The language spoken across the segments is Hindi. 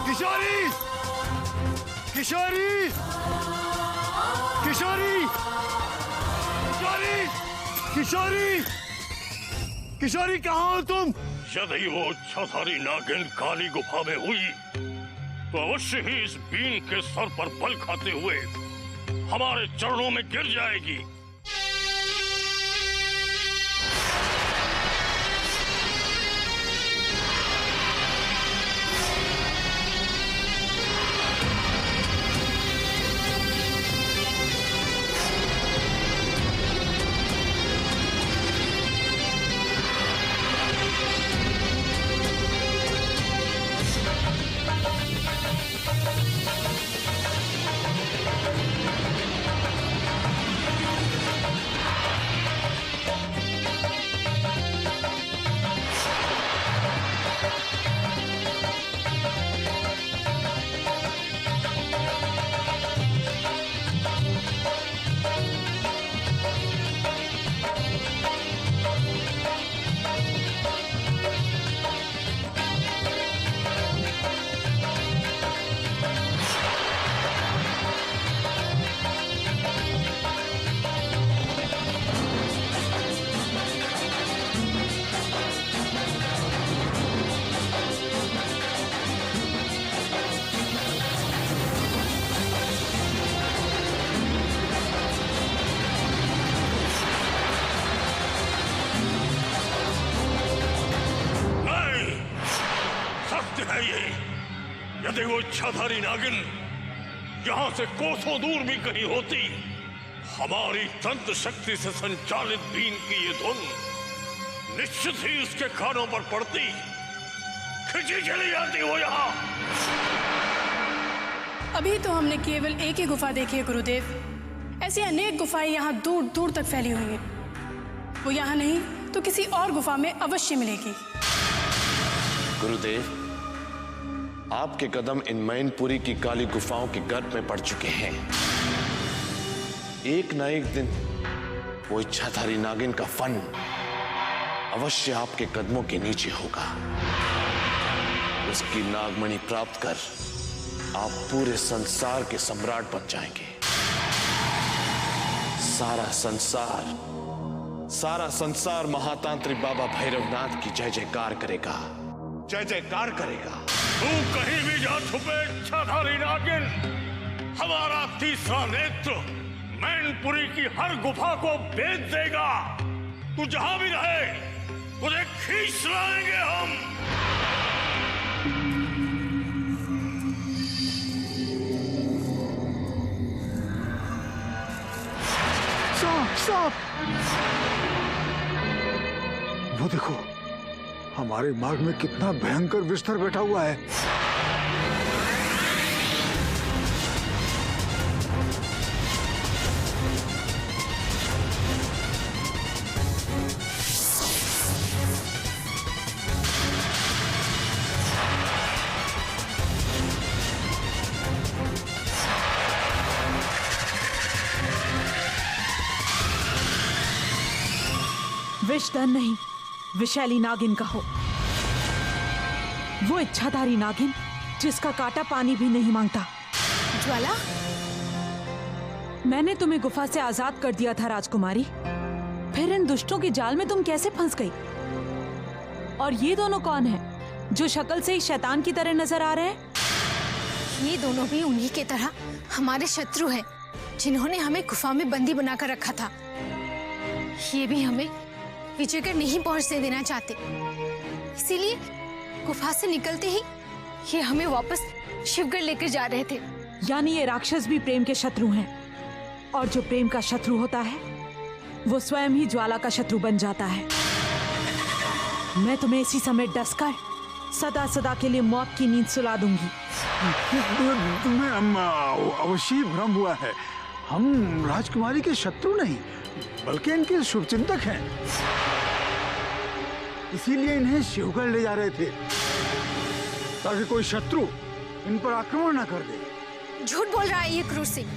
किशोरी, किशोरी, किशोरी, किशोरी, किशोरी, किशोरी, कहाँ हो तुम? यदि वो इच्छाधारी नागिन काली गुफा में हुई तो अवश्य ही इस बीन के सर पर बल खाते हुए हमारे चरणों में गिर जाएगी। यदि वो इच्छाधारी नागिन यहाँ से कोसों दूर भी कहीं होती, हमारी तंत्र शक्ति से संचालित बीन की ये धुन निश्चित ही उसके कानों पर पड़ती, खिंची चली जाती वो यहाँ। अभी तो हमने केवल एक ही गुफा देखी है गुरुदेव। ऐसी अनेक गुफाएं यहाँ दूर दूर तक फैली हुई हैं। वो यहाँ नहीं तो किसी और गुफा में अवश्य मिलेगी। गुरुदेव, आपके कदम इन मैनपुरी की काली गुफाओं के गर्भ में पड़ चुके हैं। एक न एक दिन वो इच्छाधारी नागिन का फन अवश्य आपके कदमों के नीचे होगा। उसकी नागमणि प्राप्त कर आप पूरे संसार के सम्राट बन जाएंगे। सारा संसार महातांत्रिक बाबा भैरवनाथ की जय जयकार करेगा, जय जयकार करेगा। तू कहीं भी जा छुपे इच्छाधारी नागिन, हमारा तीसरा नेत्र मैनपुरी की हर गुफा को भेद देगा। तू जहां भी रहे तुझे खींच लाएंगे हम। सांप! वो देखो, हमारे मार्ग में कितना भयंकर विस्तर बैठा हुआ है। विषधन नहीं, विषैली नागिन कहो। वो इच्छाधारी नागिन जिसका कांटा पानी भी नहीं मांगता। ज्वाला, मैंने तुम्हें गुफा से आजाद कर दिया था राजकुमारी, फिर इन दुष्टों के जाल में तुम कैसे फंस गई? और ये दोनों कौन हैं जो शक्ल से ही शैतान की तरह नजर आ रहे हैं? ये दोनों भी उन्हीं की तरह हमारे शत्रु हैं, जिन्होंने हमें गुफा में बंदी बनाकर रखा था। ये भी हमें विजयगढ़ नहीं पहुंचने देना चाहते, इसीलिए गुफा से निकलते ही ये हमें वापस शिवगढ़ लेकर जा रहे थे। यानी ये राक्षस भी प्रेम के शत्रु हैं, और जो प्रेम का शत्रु होता है वो स्वयं ही ज्वाला का शत्रु बन जाता है। मैं तुम्हें इसी समय डसकर सदा सदा के लिए मौत की नींद सुला दूंगी। तुम्हें अवश्य भ्रम हुआ है। हम राजकुमारी के शत्रु नहीं बल्कि इनके शुभचिंतक हैं, इसीलिए इन्हें शिवगढ़ ले जा रहे थे ताकि कोई शत्रु इन पर आक्रमण न कर दे। झूठ बोल रहा है ये क्रूर सिंह।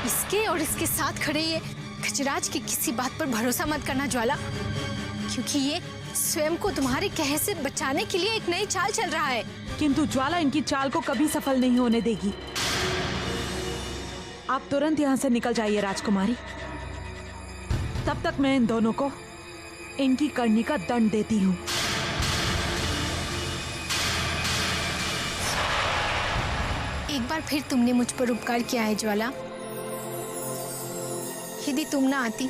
इसके और इसके साथ खड़े ये गजराज की किसी बात पर भरोसा मत करना ज्वाला, क्योंकि ये स्वयं को तुम्हारे कहे से बचाने के लिए एक नई चाल चल रहा है। किंतु ज्वाला इनकी चाल को कभी सफल नहीं होने देगी। आप तुरंत यहाँ से निकल जाइए राजकुमारी। तब तक मैं इन दोनों को इनकी करनी का दंड देती हूँ। एक बार फिर तुमने मुझ पर उपकार किया है ज्वाला। यदि तुम ना आती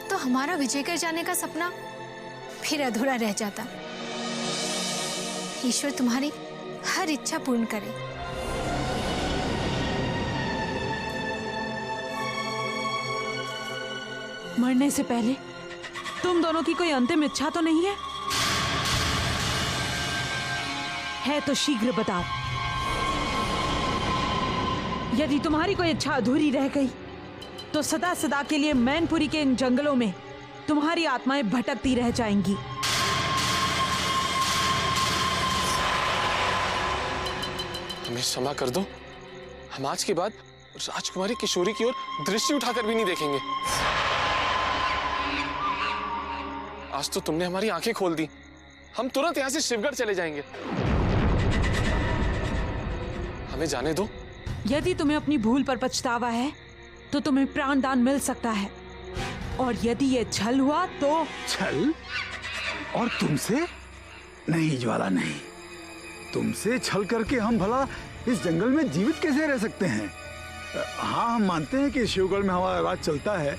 तो हमारा विजयगढ़ जाने का सपना फिर अधूरा रह जाता। ईश्वर तुम्हारी हर इच्छा पूर्ण करे। मरने से पहले तुम दोनों की कोई अंतिम इच्छा तो नहीं है? है तो शीघ्र बताओ। यदि तुम्हारी कोई इच्छा अधूरी रह गई तो सदा सदा के लिए मैनपुरी के इन जंगलों में तुम्हारी आत्माएं भटकती रह जाएंगी। हमें क्षमा कर दो। हम आज के बाद राजकुमारी किशोरी की ओर दृष्टि उठाकर भी नहीं देखेंगे। आज तो तुमने हमारी आंखें खोल दी। हम तुरंत यहाँ से शिवगढ़ चले जाएंगे। हमें जाने दो। यदि तुम्हें अपनी भूल पर पछतावा है तो तुम्हें प्राणदान मिल सकता है, और यदि ये छल हुआ तो। छल? और तुमसे? नहीं ज्वाला, नहीं। तुमसे छल करके हम भला इस जंगल में जीवित कैसे रह सकते हैं? हाँ, हम मानते हैं कि शिवगढ़ में हमारा राज चलता है,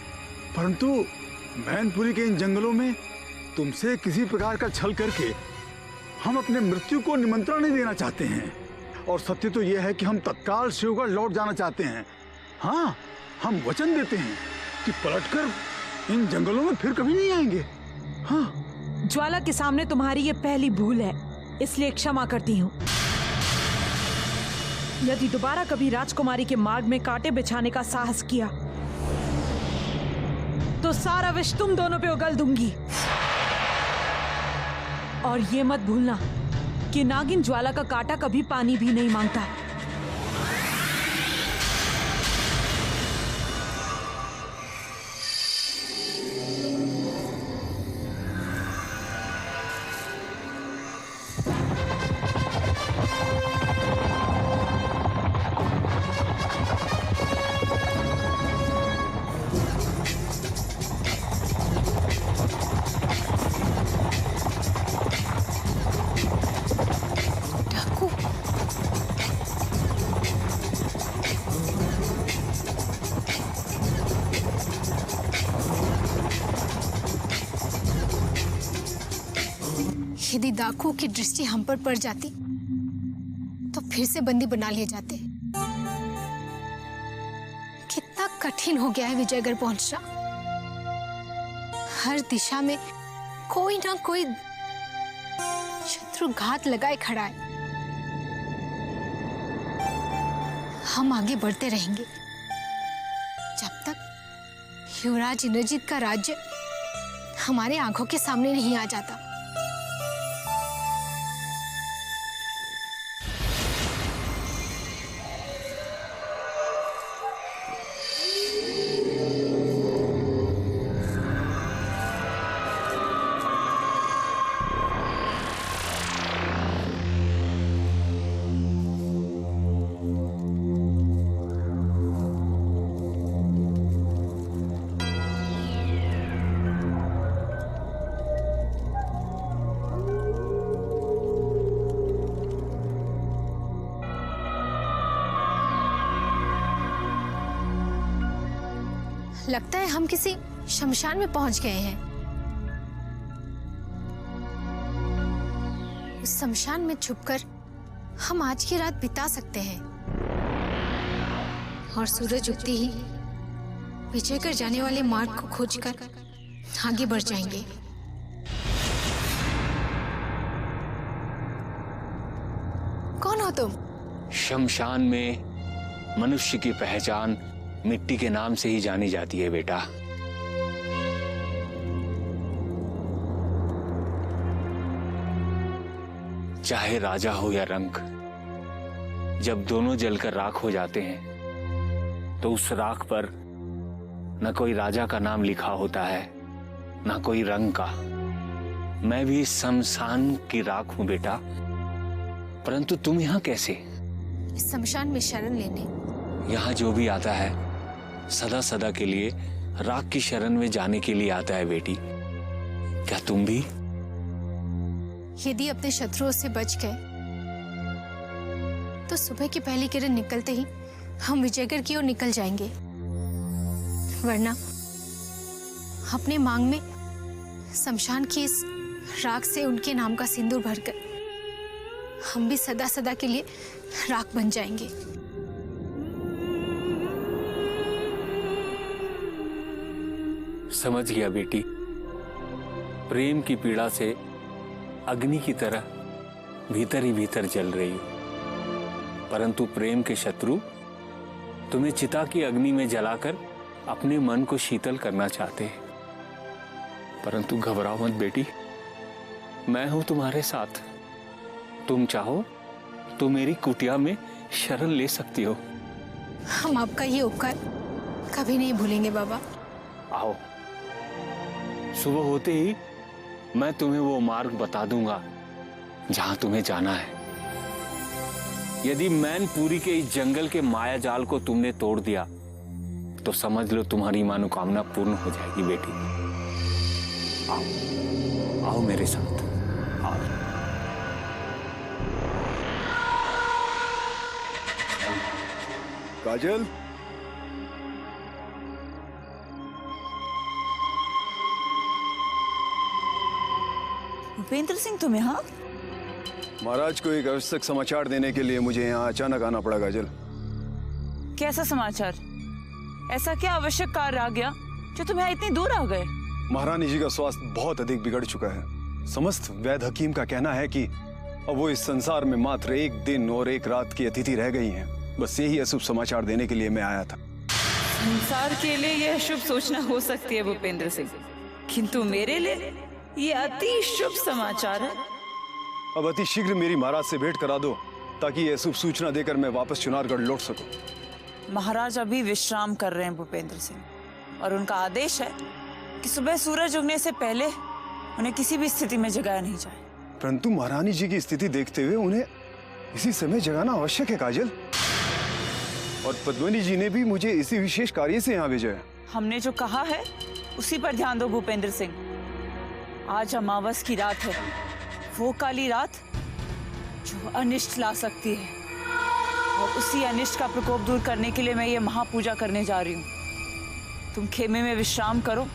परंतु मैनपुरी के इन जंगलों में तुमसे किसी प्रकार का छल करके हम अपने मृत्यु को निमंत्रण नहीं देना चाहते हैं। और सत्य तो यह है कि हम तत्काल शिवगढ़ लौट जाना चाहते हैं। हाँ, हम वचन देते हैं कि पलटकर इन जंगलों में फिर कभी नहीं आएंगे। हाँ। ज्वाला के सामने तुम्हारी ये पहली भूल है, इसलिए क्षमा करती हूँ। यदि दोबारा कभी राजकुमारी के मार्ग में कांटे बिछाने का साहस किया तो सारा विष तुम दोनों पे उगल दूंगी। और ये मत भूलना कि नागिन ज्वाला का कांटा कभी पानी भी नहीं मांगता। यदि डाकुओं की दृष्टि हम पर पड़ जाती तो फिर से बंदी बना लिए जाते। कितना कठिन हो गया है विजयगढ़ पहुंचना। हर दिशा में कोई ना कोई शत्रु घात लगाए खड़ा है। हम आगे बढ़ते रहेंगे जब तक युवराज इंद्रजीत का राज्य हमारे आंखों के सामने नहीं आ जाता। लगता है हम किसी शमशान में पहुंच गए हैं। उस शमशान में छुपकर हम आज की रात बिता सकते हैं और सूरज उगते ही विजयगढ़ जाने वाले मार्ग को खोजकर आगे बढ़ जाएंगे। कौन हो तुम? शमशान में मनुष्य की पहचान मिट्टी के नाम से ही जानी जाती है बेटा। चाहे राजा हो या रंक, जब दोनों जलकर राख हो जाते हैं तो उस राख पर न कोई राजा का नाम लिखा होता है, न कोई रंग का। मैं भी शमशान की राख हूं बेटा, परंतु तुम यहाँ कैसे? इस शमशान में शरण लेने। यहाँ जो भी आता है सदा सदा के लिए राख की शरण में जाने के लिए आता है बेटी। क्या तुम भी? यदि अपने शत्रुओं से बच गए तो सुबह की पहली किरण निकलते ही हम विजयगढ़ की ओर निकल जाएंगे, वरना अपने मांग में शमशान की इस राख से उनके नाम का सिंदूर भरकर हम भी सदा सदा के लिए राख बन जाएंगे। समझ गया बेटी। प्रेम की पीड़ा से अग्नि की तरह भीतर ही भीतर जल रही हो, परंतु प्रेम के शत्रु तुम्हें चिता की अग्नि में जलाकर अपने मन को शीतल करना चाहते हैं। परंतु घबराओ मत बेटी, मैं हूं तुम्हारे साथ। तुम चाहो तो मेरी कुटिया में शरण ले सकती हो। हम आपका ये उपकार कभी नहीं भूलेंगे बाबा। आओ, सुबह होते ही मैं तुम्हें वो मार्ग बता दूंगा जहां तुम्हें जाना है। यदि मैनपुरी के इस जंगल के माया जाल को तुमने तोड़ दिया तो समझ लो तुम्हारी मनोकामना पूर्ण हो जाएगी बेटी। आओ, आओ मेरे साथ, आओ। काजल, भूपेंद्र सिंह, तुम यहाँ? महाराज को एक आवश्यक समाचार देने के लिए मुझे यहाँ अचानक आना पड़ा काजल। कैसा समाचार? ऐसा क्या आवश्यक कार्य आ गया जो तुम यहाँ इतनी दूर आ गए? महारानी जी का स्वास्थ्य बहुत अधिक बिगड़ चुका है। समस्त वैद्य हकीम का कहना है कि अब वो इस संसार में मात्र एक दिन और एक रात की अतिथि रह गई हैं। बस यही अशुभ समाचार देने के लिए मैं आया था। संसार के लिए यह शुभ सूचना हो सकती है भूपेंद्र सिंह, किंतु मेरे लिए ये अति शुभ समाचार है। अब अति शीघ्र मेरी महाराज से भेंट करा दो ताकि यह शुभ सूचना देकर मैं वापस चुनारगढ़ लौट सकूं। महाराज अभी विश्राम कर रहे हैं भूपेंद्र सिंह, और उनका आदेश है कि सुबह सूरज उगने से पहले उन्हें किसी भी स्थिति में जगाया नहीं जाए। परंतु महारानी जी की स्थिति देखते हुए उन्हें इसी समय जगाना आवश्यक है काजल। और पद्मिनी जी ने भी मुझे इसी विशेष कार्य से यहाँ भेजा है। हमने जो कहा है उसी पर ध्यान दो भूपेंद्र सिंह। आज अमावस की रात है, वो काली रात जो अनिष्ट ला सकती है, और उसी अनिष्ट का प्रकोप दूर करने के लिए मैं ये महापूजा करने जा रही हूँ। तुम खेमे में विश्राम करो।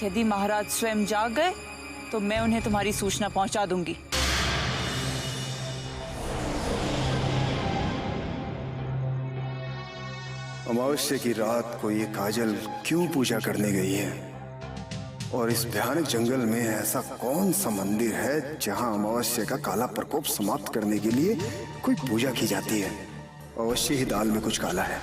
यदि महाराज स्वयं जाग गए तो मैं उन्हें तुम्हारी सूचना पहुंचा दूंगी। अमावस्या की रात को ये काजल क्यों पूजा करने गई है? और इस भयानक जंगल में ऐसा कौन सा मंदिर है जहां अमावस्या का काला प्रकोप समाप्त करने के लिए कोई पूजा की जाती है? अवश्य ही दाल में कुछ काला है।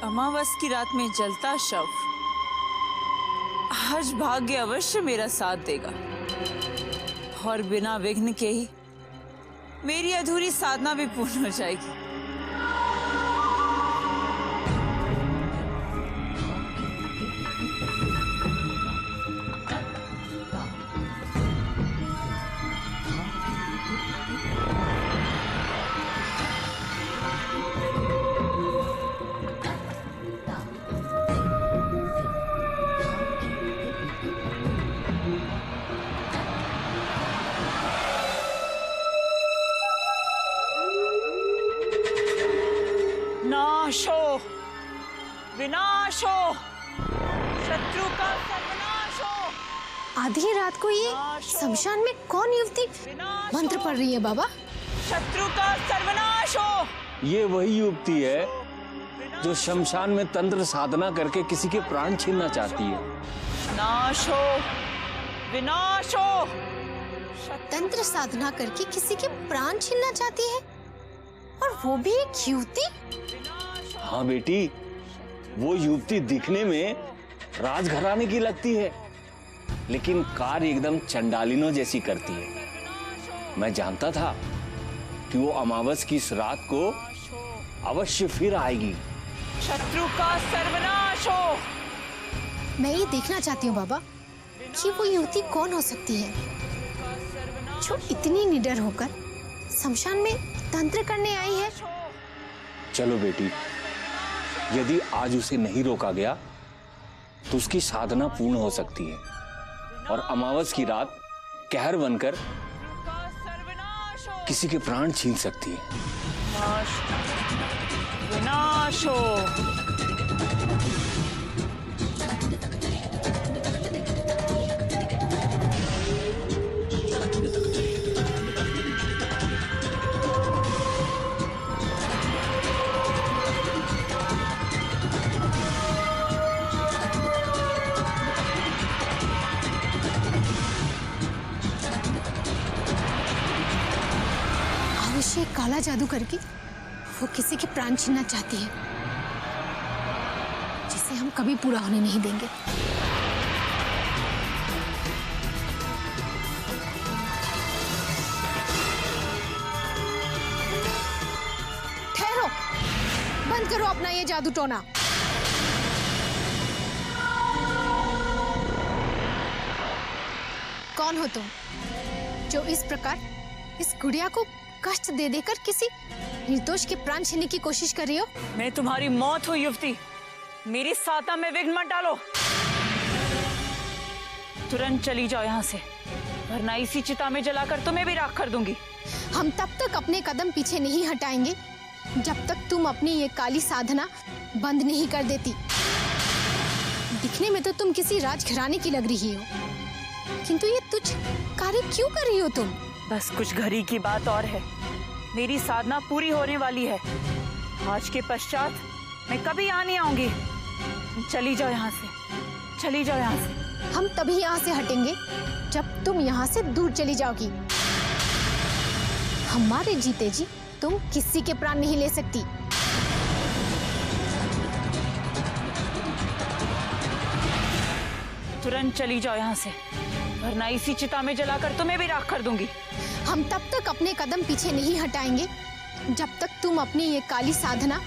अमावस की रात में जलता शव, आज भाग्य अवश्य मेरा साथ देगा, और बिना विघ्न के ही मेरी अधूरी साधना भी पूर्ण हो जाएगी। नाश हो, विनाश हो, शत्रु का सर्वनाश हो। आधी रात को ये शमशान में कौन युवती मंत्र पढ़ रही है बाबा? शत्रु का सर्वनाश हो। ये वही युवती है जो शमशान में तंत्र साधना करके किसी के प्राण छीनना चाहती है। नाश हो, विनाश हो। तंत्र साधना करके किसी के प्राण छीनना चाहती है, और वो भी एक युवती। हाँ बेटी, वो युवती दिखने में राजघराने की लगती है, लेकिन कार्य एकदम चंडालिनों जैसी करती है। मैं जानता था कि वो अमावस की इस रात को अवश्य फिर आएगी। शत्रु का सर्वनाश हो। मैं ये देखना चाहती हूँ बाबा कि वो युवती कौन हो सकती है जो इतनी निडर होकर शमशान में तंत्र करने आई है। चलो बेटी, यदि आज उसे नहीं रोका गया तो उसकी साधना पूर्ण हो सकती है और अमावस की रात कहर बनकर किसी के प्राण छीन सकती है। विनाश हो। अवश्य काला जादू करके वो किसी के प्राण छीनना चाहती है, जिसे हम कभी पूरा होने नहीं देंगे। ठहरो, बंद करो अपना ये जादू टोना। कौन हो तुम जो इस प्रकार इस गुड़िया को कष्ट दे देकर किसी निर्दोष के प्राण छीनने की कोशिश कर रही हो? मैं तुम्हारी मौत हूँ युवती, मेरी साधना में विघ्न मत डालो। तुरंत चली जाओ यहाँ से, वरना इसी चिता में जलाकर तुम्हें भी राख कर दूंगी। हम तब तक अपने कदम पीछे नहीं हटाएंगे जब तक तुम अपनी ये काली साधना बंद नहीं कर देती। दिखने में तो तुम किसी राजघराने की लग रही हो, किंतु ये तुच्छ कार्य क्यों कर रही हो तुम? बस कुछ घड़ी की बात और है, मेरी साधना पूरी होने वाली है। आज के पश्चात मैं कभी यहाँ नहीं आऊंगी। चली जाओ यहाँ से, चली जाओ यहाँ से। हम तभी यहाँ से हटेंगे जब तुम यहाँ से दूर चली जाओगी। हमारे जीते जी तुम किसी के प्राण नहीं ले सकती। तुरंत चली जाओ यहाँ से, वरना इसी चिता में जलाकर तुम्हें भी राख कर दूंगी। हम तब तक अपने कदम पीछे नहीं हटाएंगे जब तक तुम अपनी ये काली साधना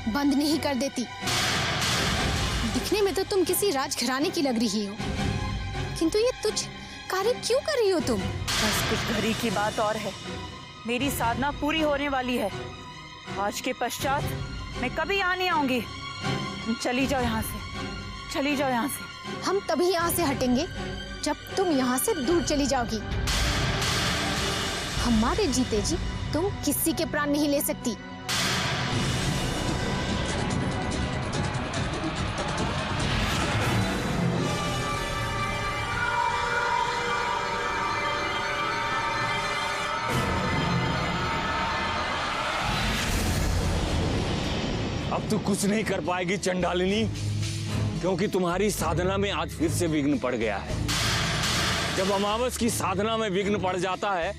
बंद नहीं कर देती। दिखने में तो तुम किसी राजघराने की लग रही हो, किंतु ये तुच्छ कार्य क्यों कर रही हो तुम? बस कुछ घड़ी की बात और है, मेरी साधना पूरी होने वाली है। आज के पश्चात मैं कभी यहाँ नहीं आऊंगी। चली जाओ यहाँ से, चली जाओ यहाँ से। हम तभी यहाँ से हटेंगे जब तुम यहाँ से दूर चली जाओगी। हमारे जीते जी तुम किसी के प्राण नहीं ले सकती। अब तो कुछ नहीं कर पाएगी चंडालिनी, क्योंकि तुम्हारी साधना में आज फिर से विघ्न पड़ गया है। जब अमावस की साधना में विघ्न पड़ जाता है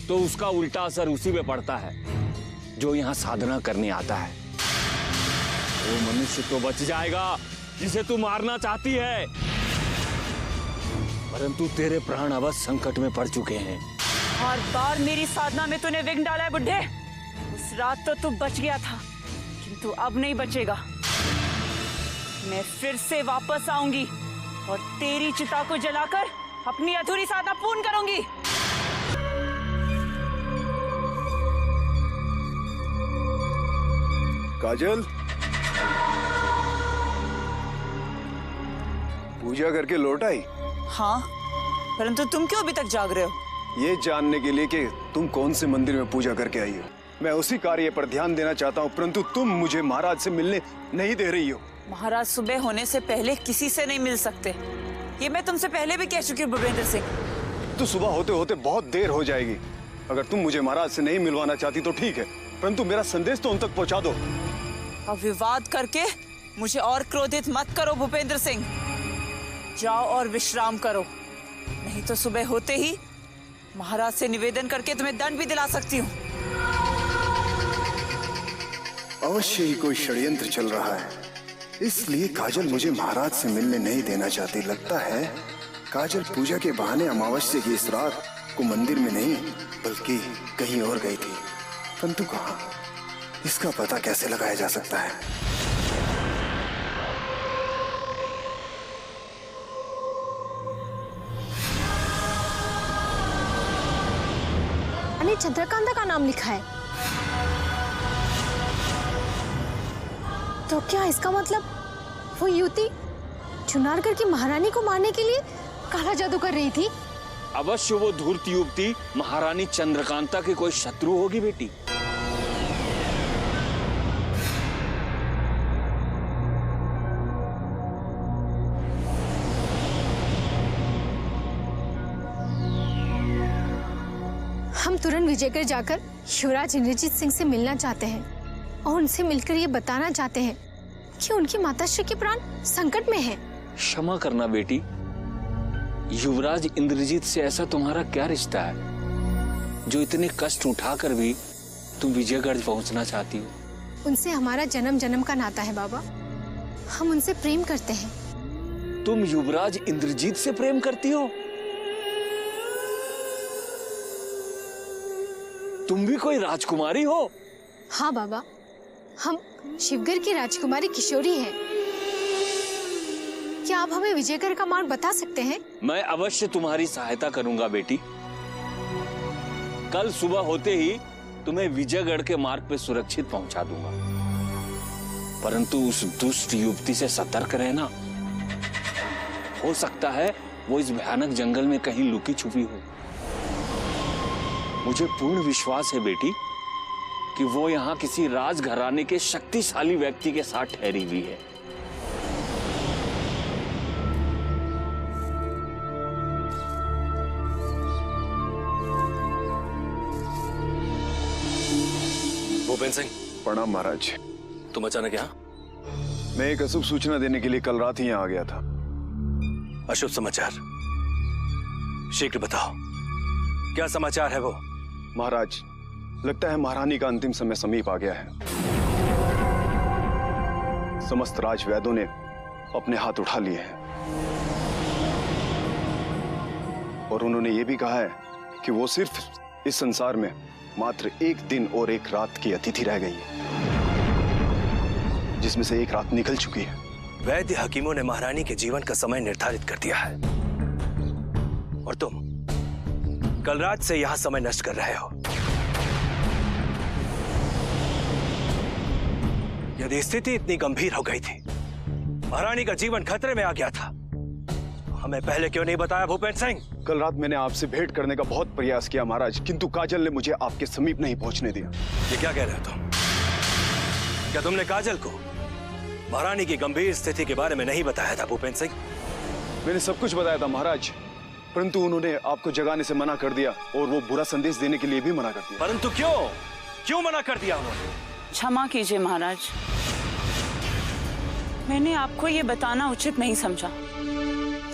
तो उसका उल्टा असर उसी पे पड़ता है जो यहाँ साधना करने आता है। वो मनुष्य तो बच जाएगा जिसे तू मारना चाहती है, परंतु तेरे प्राण अवश्य संकट में पड़ चुके हैं। हर बार मेरी साधना में तूने विघ्न डाला है बुड्ढे। उस रात तो तू बच गया था, किंतु अब नहीं बचेगा। मैं फिर से वापस आऊंगी और तेरी चिता को जलाकर अपनी अधूरी साधना पूर्ण करूंगी। काजल, पूजा करके लौट आई? हाँ, परंतु तुम क्यों अभी तक जाग रहे हो? ये जानने के लिए कि तुम कौन से मंदिर में पूजा करके आई हो। मैं उसी कार्य पर ध्यान देना चाहता हूँ, परंतु तुम मुझे महाराज से मिलने नहीं दे रही हो। महाराज सुबह होने से पहले किसी से नहीं मिल सकते, ये मैं तुमसे पहले भी कह चुकी हूँ भूपेंद्र सिंह। तो सुबह होते होते बहुत देर हो जाएगी। अगर तुम मुझे महाराज से नहीं मिलवाना चाहती तो ठीक है, परंतु मेरा संदेश तो उन तक पहुँचा दो। अब विवाद करके मुझे और क्रोधित मत करो भूपेंद्र सिंह। जाओ और विश्राम करो, तो सुबह होते ही महाराज से निवेदन करके तुम्हें दंड भी दिला सकती हूँ। अवश्य ही कोई षड्यंत्र चल रहा है, इसलिए काजल मुझे महाराज से मिलने नहीं देना चाहती। लगता है काजल पूजा के बहाने अमावस्या की इस रात को मंदिर में नहीं बल्कि कहीं और गई थी, परंतु कहाँ, इसका पता कैसे लगाया जा सकता है? चंद्रकांता का नाम लिखा है, तो क्या इसका मतलब वो युवती चुनारगढ़ की महारानी को मारने के लिए काला जादू कर रही थी? अवश्य वो धूर्त युवती महारानी चंद्रकांता की कोई शत्रु होगी बेटी। हम तुरंत विजयगढ़ जाकर युवराज इंद्रजीत सिंह से मिलना चाहते हैं और उनसे मिलकर ये बताना चाहते हैं कि उनकी माताश्री के प्राण संकट में हैं। क्षमा करना बेटी, युवराज इंद्रजीत से ऐसा तुम्हारा क्या रिश्ता है जो इतने कष्ट उठाकर भी तुम विजयगढ़ पहुंचना चाहती हो? उनसे हमारा जन्म जन्म का नाता है बाबा, हम उनसे प्रेम करते हैं। तुम युवराज इंद्रजीत से प्रेम करती हो? तुम भी कोई राजकुमारी हो? हाँ बाबा, हम शिवगढ़ की राजकुमारी किशोरी हैं। क्या आप हमें विजयगढ़ का मार्ग बता सकते हैं? मैं अवश्य तुम्हारी सहायता करूंगा बेटी। कल सुबह होते ही तुम्हें विजयगढ़ के मार्ग पे सुरक्षित पहुंचा दूंगा, परंतु उस दुष्ट युवती से सतर्क रहना। हो सकता है वो इस भयानक जंगल में कहीं लुकी छुपी हो। मुझे पूर्ण विश्वास है बेटी कि वो यहाँ किसी राजघराने के शक्तिशाली व्यक्ति के साथ ठहरी हुई है। भूपेंद्र सिंह। प्रणाम महाराज। तुम अचानक यहाँ? मैं एक अशुभ सूचना देने के लिए कल रात ही यहाँ आ गया था। अशुभ समाचार? शीघ्र बताओ, क्या समाचार है वो? महाराज, लगता है महारानी का अंतिम समय समीप आ गया है। समस्त राजवैद्यों ने अपने हाथ उठा लिए हैं और उन्होंने ये भी कहा है कि वो सिर्फ इस संसार में मात्र एक दिन और एक रात की अतिथि रह गई है, जिसमें से एक रात निकल चुकी है। वैद्य हकीमों ने महारानी के जीवन का समय निर्धारित कर दिया है और तुम कल रात से यहां समय नष्ट कर रहे हो। यदि स्थिति इतनी गंभीर हो गई थी, महारानी का जीवन खतरे में आ गया था, हमें पहले क्यों नहीं बताया भूपेंद्र सिंह? कल रात मैंने आपसे भेंट करने का बहुत प्रयास किया महाराज, किंतु काजल ने मुझे आपके समीप नहीं पहुंचने दिया। ये क्या कह रहे हो तुम? क्या तुमने काजल को महारानी की गंभीर स्थिति के बारे में नहीं बताया था भूपेंद्र सिंह? मैंने सब कुछ बताया था महाराज, परंतु उन्होंने आपको जगाने से मना कर दिया और वो बुरा संदेश देने के लिए भी मना कर दिया। परंतु क्यों मना कर दिया उन्होंने? क्षमा कीजिए महाराज, मैंने आपको ये बताना उचित नहीं समझा।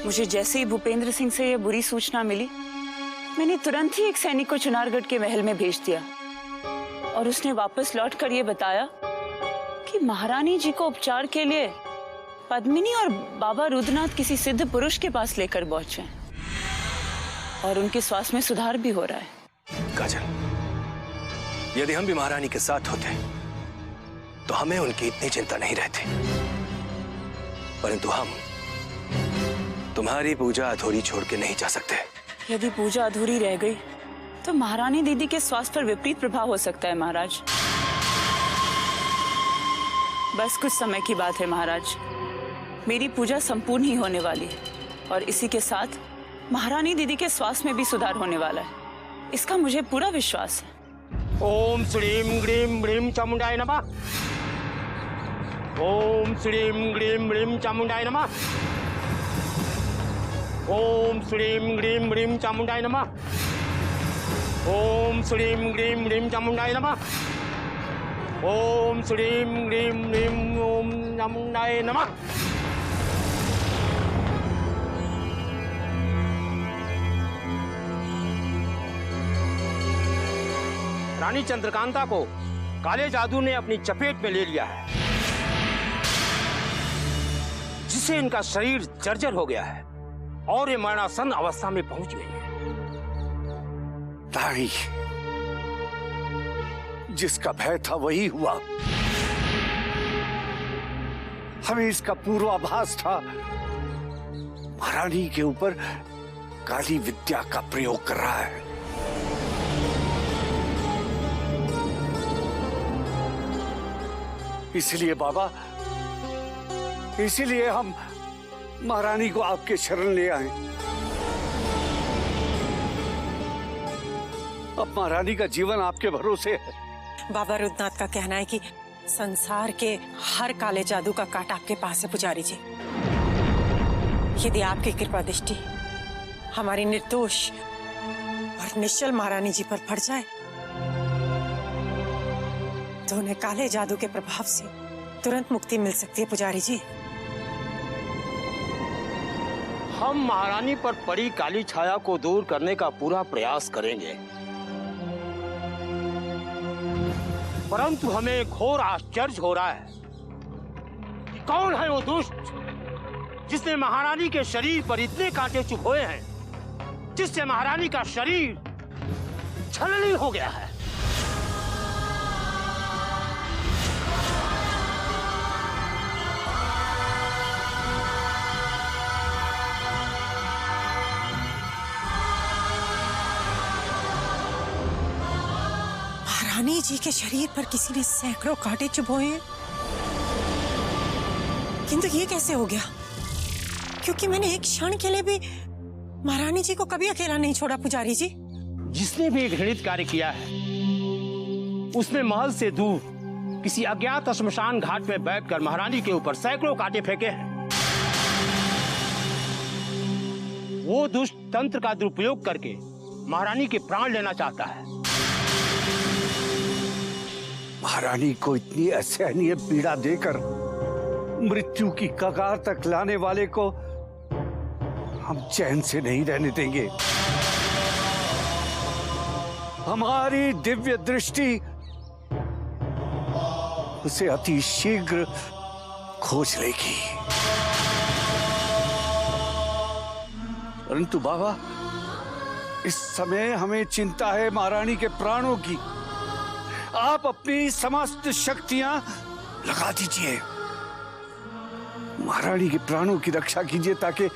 मुझे जैसे ही भूपेंद्र सिंह से यह बुरी सूचना मिली, मैंने तुरंत ही एक सैनिक को चुनारगढ़ के महल में भेज दिया और उसने वापस लौटकर यह बताया कि महारानी जी को उपचार के लिए पद्मिनी और बाबा रुद्रनाथ किसी सिद्ध पुरुष के पास लेकर पहुंचे और उनके स्वास्थ्य में सुधार भी हो रहा है। काजल, यदि हम भी महारानी के साथ होते तो हमें उनकी इतनी चिंता नहीं रहती, परंतु हम तुम्हारी पूजा अधूरी छोड़ के नहीं जा सकते। यदि पूजा अधूरी रह गई तो महारानी दीदी के स्वास्थ्य पर विपरीत प्रभाव हो सकता है महाराज। बस कुछ समय की बात है महाराज, मेरी पूजा संपूर्ण ही होने वाली है और इसी के साथ महारानी दीदी के स्वास्थ्य में भी सुधार होने वाला है, इसका मुझे पूरा विश्वास है। ओम श्रीम ग्रीम ब्रीम चामुंडाय नमः। ओम श्रीम ग्रीम ब्रीम चामुंडाय नमः। ओम श्रीम ग्रीम ब्रीम चामुंडाय नमः। ओम श्रीम ग्रीम ब्रीम चामुंडाय नमः। ओम श्रीम ग्रीम ब्रीम ओम चामुंडाय नमः। रानी चंद्रकांता को काले जादू ने अपनी चपेट में ले लिया है, जिससे इनका शरीर जर्जर हो गया है और ये मरणासन अवस्था में पहुंच गई है। नहीं, जिसका भय था वही हुआ। हमें इसका पूर्वाभास था। महारानी के ऊपर काली विद्या का प्रयोग कर रहा है। इसलिए बाबा, इसीलिए हम महारानी को आपके शरण ले आए। अब महारानी का जीवन आपके भरोसे है। बाबा रुद्रनाथ का कहना है कि संसार के हर काले जादू का काट आपके पास है पुजारी जी। यदि आपकी कृपा दृष्टि हमारी निर्दोष और निश्चल महारानी जी पर पड़ जाए तो उन्हें काले जादू के प्रभाव से तुरंत मुक्ति मिल सकती है पुजारी जी। हम महारानी पर पड़ी काली छाया को दूर करने का पूरा प्रयास करेंगे, परंतु हमें घोर आश्चर्य हो रहा है कि कौन है वो दुष्ट जिसने महारानी के शरीर पर इतने कांटे चुभोए हैं, जिससे महारानी का शरीर छलनी हो गया है। महारानी जी के शरीर पर किसी ने सैकड़ों कांटे चुभोए हैं, किंतु ये कैसे हो गया? क्योंकि मैंने एक क्षण के लिए भी महारानी जी को कभी अकेला नहीं छोड़ा पुजारी जी। जिसने भी घृणित कार्य किया है उसने महल से दूर किसी अज्ञात श्मशान घाट में बैठकर महारानी के ऊपर सैकड़ों कांटे फेंके हैं। वो दुष्ट तंत्र का दुरुपयोग करके महारानी के प्राण लेना चाहता है। महारानी को इतनी असहनीय पीड़ा देकर मृत्यु की कगार तक लाने वाले को हम चैन से नहीं रहने देंगे। हमारी दिव्य दृष्टि उसे अति शीघ्र खोज लेगी। परंतु बाबा, इस समय हमें चिंता है महारानी के प्राणों की। आप अपनी समस्त शक्तियां लगा दीजिए, महारानी के प्राणों की रक्षा कीजिए ताकि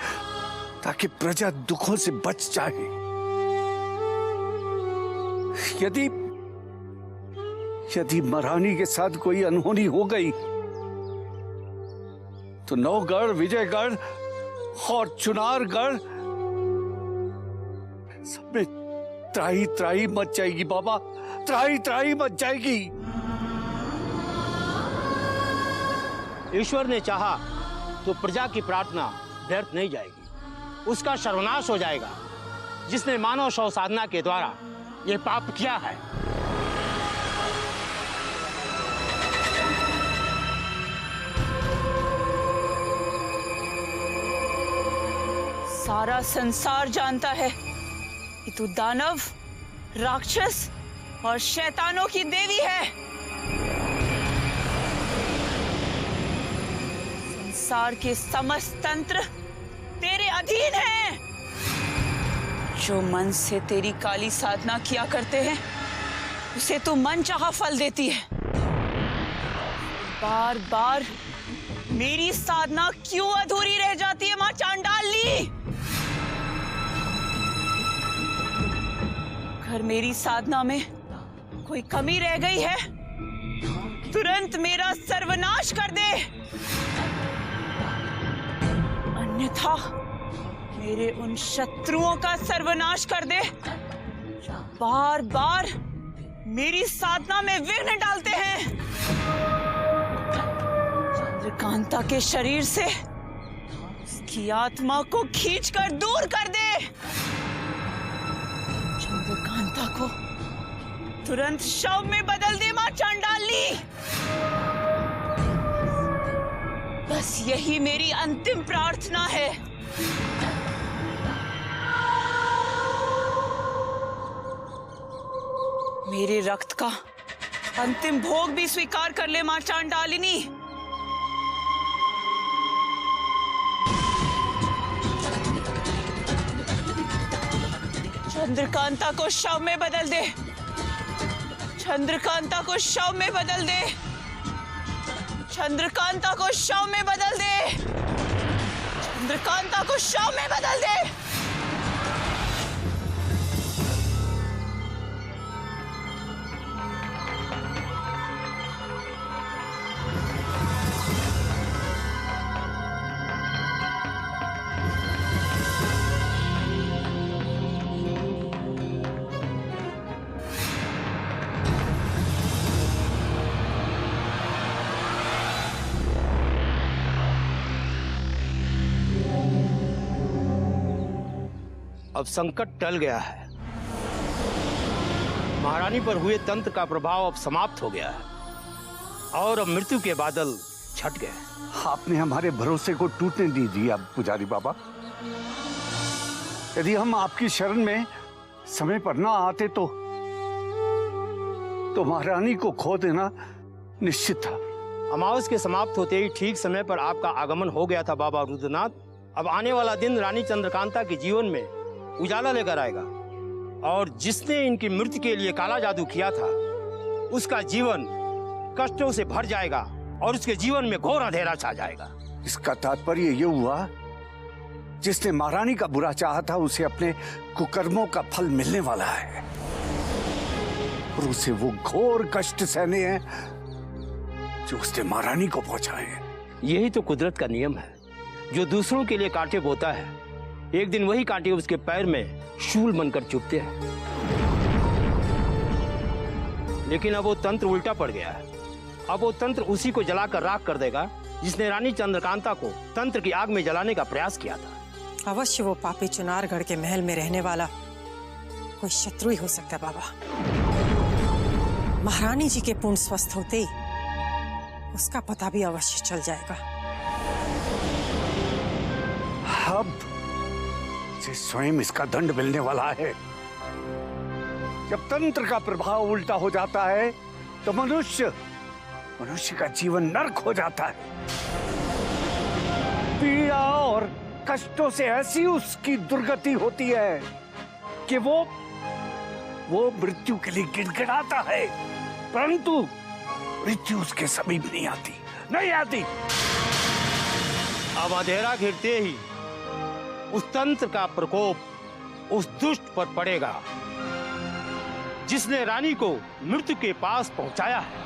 प्रजा दुखों से बच जाए। यदि महारानी के साथ कोई अनहोनी हो गई तो नौगढ़, विजयगढ़ और चुनारगढ़ सब में त्राही त्राही मच जाएगी बाबा, त्राही त्राही मच जाएगी। ईश्वर ने चाहा तो प्रजा की प्रार्थना व्यर्थ नहीं जाएगी। उसका सर्वनाश हो जाएगा जिसने मानव शव साधना के द्वारा ये पाप किया है। सारा संसार जानता है कि तू दानव, राक्षस और शैतानों की देवी है। संसार के समस्त तंत्र तेरे अधीन हैं। जो मन से तेरी काली साधना किया करते हैं उसे तू मनचाहा फल देती है। बार बार मेरी साधना क्यों अधूरी रह जाती है मां चांडाली? अगर मेरी साधना में कोई कमी रह गई है तुरंत मेरा सर्वनाश कर दे, अन्यथा मेरे उन शत्रुओं का सर्वनाश कर दे जो बार बार मेरी साधना में विघ्न डालते हैं। चंद्रकांता के शरीर से उसकी आत्मा को खींचकर दूर कर दे। चंद्रकांता को तुरंत शव में बदल दे मां चांडाली। बस यही मेरी अंतिम प्रार्थना है। मेरे रक्त का अंतिम भोग भी स्वीकार कर ले मां चांडालिनी। चंद्रकांता को शव में बदल दे, चंद्रकांता को शव में बदल दे, चंद्रकांता को शव में बदल दे, चंद्रकांता को शव में बदल दे। अब संकट टल गया है। महारानी पर हुए तंत्र का प्रभाव अब समाप्त हो गया है और अब मृत्यु के बादल छट गए। आपने हमारे भरोसे को टूटने नहीं दिया पुजारी बाबा। यदि हम आपकी शरण में समय पर ना आते तो महारानी को खो देना निश्चित था। अमावस के समाप्त होते ही ठीक समय पर आपका आगमन हो गया था बाबा रुद्रनाथ। अब आने वाला दिन रानी चंद्रकांता के जीवन में उजाला लेकर आएगा और जिसने इनकी मृत्यु के लिए काला जादू किया था उसका जीवन कष्टों से भर जाएगा और उसके जीवन में घोर अंधेरा छा जाएगा। इसका तात्पर्य ये हुआ जिसने महारानी का बुरा चाहा था उसे अपने कुकर्मों का फल मिलने वाला है और उसे वो घोर कष्ट सहने हैं जो उसने महारानी को पहुंचाए हैं। यही तो कुदरत का नियम है। जो दूसरों के लिए कांटे बोता है एक दिन वही कांटे उसके पैर में शूल बनकर चुभते हैं। लेकिन अब वो तंत्र उल्टा पड़ गया है। अब वो तंत्र उसी को जलाकर राख कर देगा जिसने रानी चंद्रकांता को तंत्र की आग में जलाने का प्रयास किया था। अवश्य वो पापी चुनारगढ़ के महल में रहने वाला कोई शत्रु ही हो सकता है बाबा। महारानी जी के पूर्ण स्वस्थ होते ही उसका पता भी अवश्य चल जाएगा। अब स्वयं इसका दंड मिलने वाला है। जब तंत्र का प्रभाव उल्टा हो जाता है तो मनुष्य का जीवन नरक हो जाता है। पीड़ा और कष्टों से ऐसी उसकी दुर्गति होती है कि वो मृत्यु के लिए गिड़गिड़ाता है, परंतु मृत्यु उसके समीप नहीं आती। अब अंधेरा घिरते ही उस तंत्र का प्रकोप उस दुष्ट पर पड़ेगा जिसने रानी को मृत्यु के पास पहुंचाया है।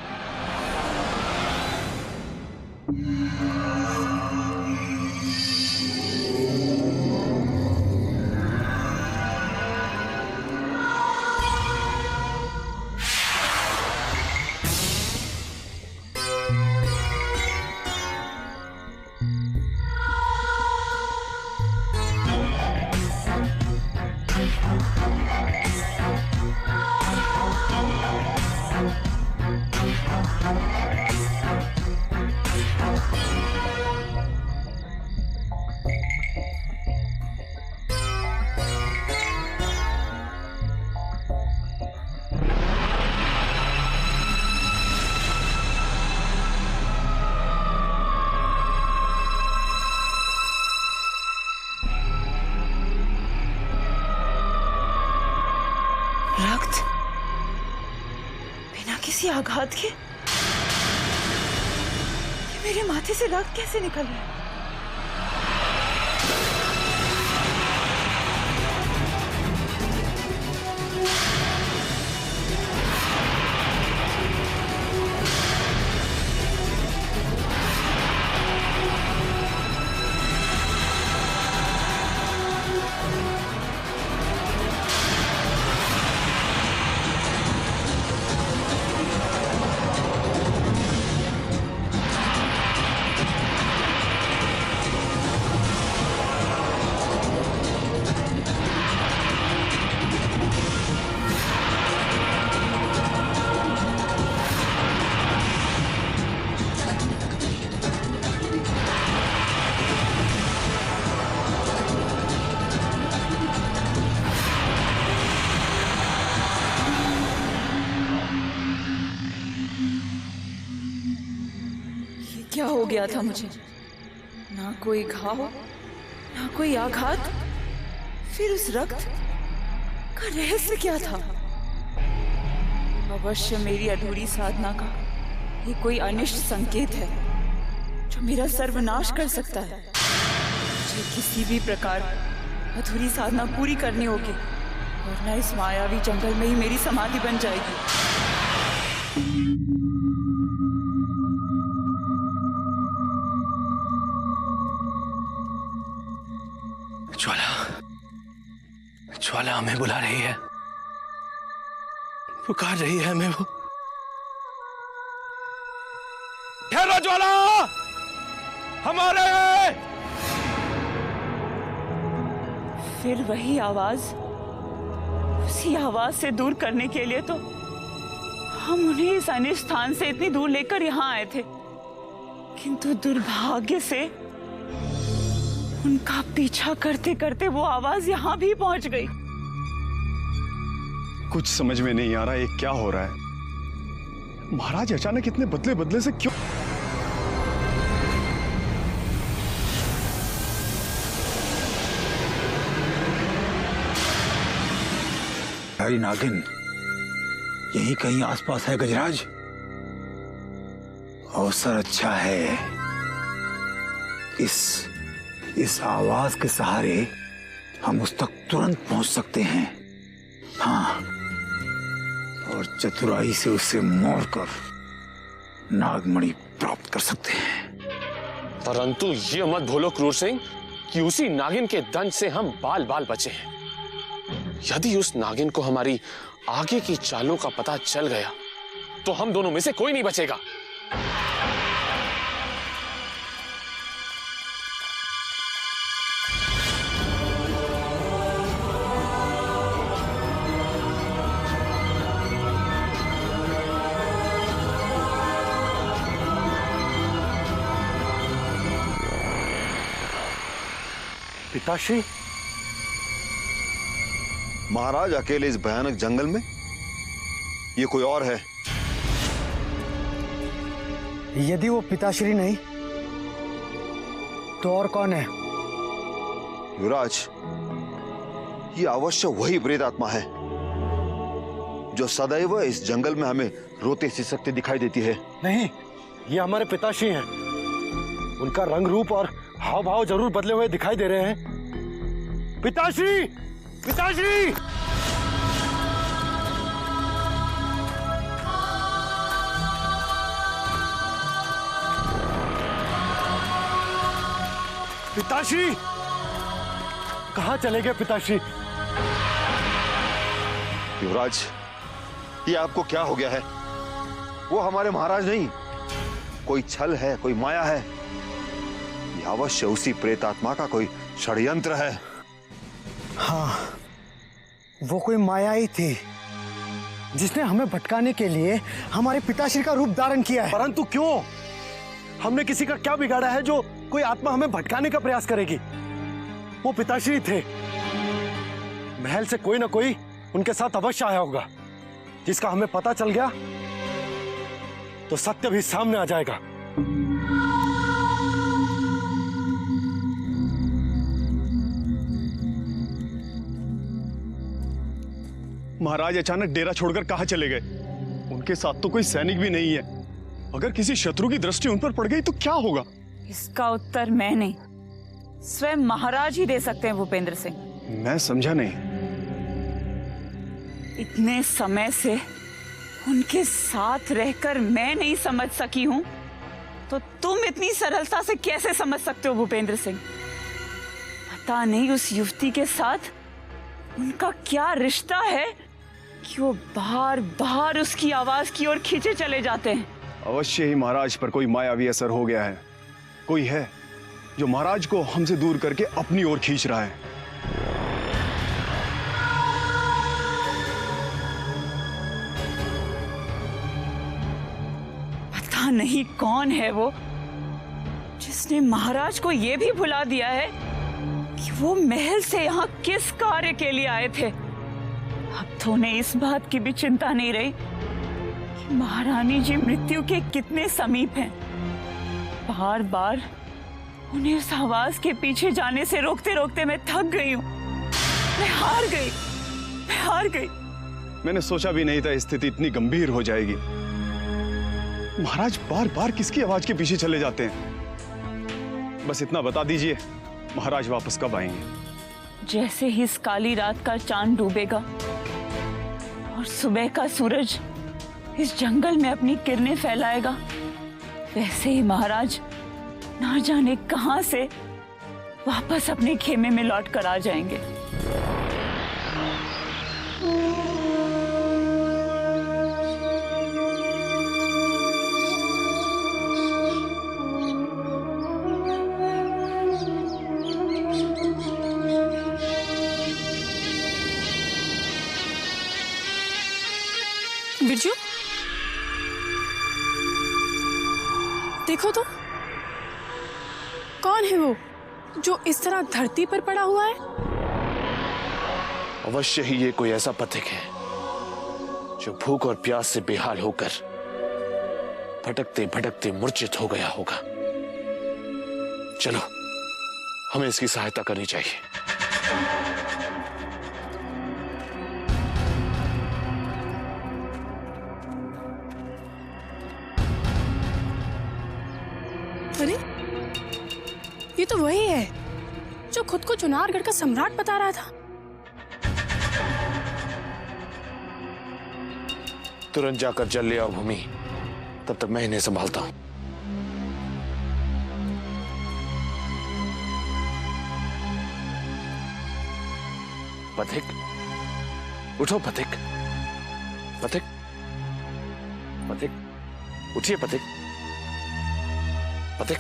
रक्त बिना किसी आघात के ये मेरे माथे से रक्त कैसे निकल रहा है? क्या हो गया था मुझे? ना कोई घाव, ना कोई आघात, फिर उस रक्त का रहस्य क्या था? अवश्य मेरी अधूरी साधना का ये कोई अनिष्ट संकेत है जो मेरा सर्वनाश कर सकता है। मुझे किसी भी प्रकार अधूरी साधना पूरी करनी होगी, वरना इस मायावी जंगल में ही मेरी समाधि बन जाएगी। ज्वाला हमें बुला रही है, पुकार रही है हमें वो। ठहरो ज्वाला, हमारे। फिर वही आवाज, उसी आवाज से दूर करने के लिए तो हम उन्हें इस अनिष्ट स्थान से इतनी दूर लेकर यहाँ आए थे, किंतु दुर्भाग्य से उनका पीछा करते करते वो आवाज यहाँ भी पहुंच गई। कुछ समझ में नहीं आ रहा ये क्या हो रहा है। महाराज अचानक इतने बदले बदले से क्यों? हरी नागिन यही कहीं आसपास है गजराज। अवसर अच्छा है, इस आवाज के सहारे हम उस तक तुरंत पहुंच सकते हैं। हाँ, और चतुराई से उसे मोड़कर नागमणि प्राप्त कर सकते हैं। परंतु ये मत भूलो क्रूर सिंह कि उसी नागिन के दंश से हम बाल बाल बचे हैं। यदि उस नागिन को हमारी आगे की चालों का पता चल गया तो हम दोनों में से कोई नहीं बचेगा। पिताश्री, महाराज अकेले इस भयानक जंगल में? ये कोई और है? यदि वो पिताश्री नहीं तो और कौन है? युवराज, ये अवश्य वही प्रेत आत्मा है जो सदैव इस जंगल में हमें रोते सिसकते दिखाई देती है। नहीं, ये हमारे पिताश्री हैं। उनका रंग रूप और हाव भाव जरूर बदले हुए दिखाई दे रहे हैं। पिताश्री, पिताश्री! पिताश्री, कहाँ चले गए पिताश्री? युवराज, ये आपको क्या हो गया है? वो हमारे महाराज नहीं, कोई छल है, कोई माया है। ये अवश्य उसी प्रेतात्मा का कोई षड्यंत्र है। हाँ, वो कोई माया ही थी जिसने हमें भटकाने के लिए हमारे पिताश्री का रूप धारण किया है। परंतु क्यों? हमने किसी का क्या बिगाड़ा है जो कोई आत्मा हमें भटकाने का प्रयास करेगी? वो पिताश्री थे। महल से कोई ना कोई उनके साथ अवश्य आया होगा, जिसका हमें पता चल गया तो सत्य भी सामने आ जाएगा। महाराज अचानक डेरा छोड़कर कहां चले गए? उनके साथ तो कोई सैनिक भी नहीं है। अगर किसी शत्रु की दृष्टि उन पर पड़ गई तो क्या होगा? इसका उत्तर मैं नहीं, स्वयं महाराज ही दे सकते हैं भूपेंद्र सिंह। मैं समझा नहीं। इतने समय से उनके साथ रहकर मैं नहीं समझ सकी हूं, तो तुम इतनी सरलता से कैसे समझ सकते हो भूपेंद्र सिंह? पता नहीं उस युवती के साथ उनका क्या रिश्ता है कि वो बार बार उसकी आवाज की ओर खींचे चले जाते हैं। अवश्य ही महाराज पर कोई मायावी असर हो गया है। कोई है जो महाराज को हमसे दूर करके अपनी ओर खींच रहा है। पता नहीं कौन है वो जिसने महाराज को यह भी भुला दिया है कि वो महल से यहाँ किस कार्य के लिए आए थे। अब तो उन्हें इस बात की भी चिंता नहीं रही कि महारानी जी मृत्यु के कितने समीप हैं। बार बार उन्हें उस आवाज के पीछे जाने से रोकते रोकते मैं थक गई हूँ। मैं हार गई। मैंने सोचा भी नहीं था स्थिति इतनी गंभीर हो जाएगी। महाराज बार बार किसकी आवाज के पीछे चले जाते हैं? बस इतना बता दीजिए, महाराज वापस कब आएंगे? जैसे ही इस काली रात का चांद डूबेगा और सुबह का सूरज इस जंगल में अपनी किरणें फैलाएगा, वैसे ही महाराज ना जाने कहां से वापस अपने खेमे में लौट कर आ जाएंगे। बिरजू, देखो तो कौन है वो जो इस तरह धरती पर पड़ा हुआ है? अवश्य ही ये कोई ऐसा पथिक है जो भूख और प्यास से बेहाल होकर भटकते भटकते मूर्छित हो गया होगा। चलो, हमें इसकी सहायता करनी चाहिए। अरे, ये तो वही है जो खुद को चुनारगढ़ का सम्राट बता रहा था। तुरंत जाकर जल ले आओ भूमि, तब तक मैं इन्हें संभालता हूं। पथिक, उठो पथिक। पथिक, पथिक, उठिए पथिक। पथिक,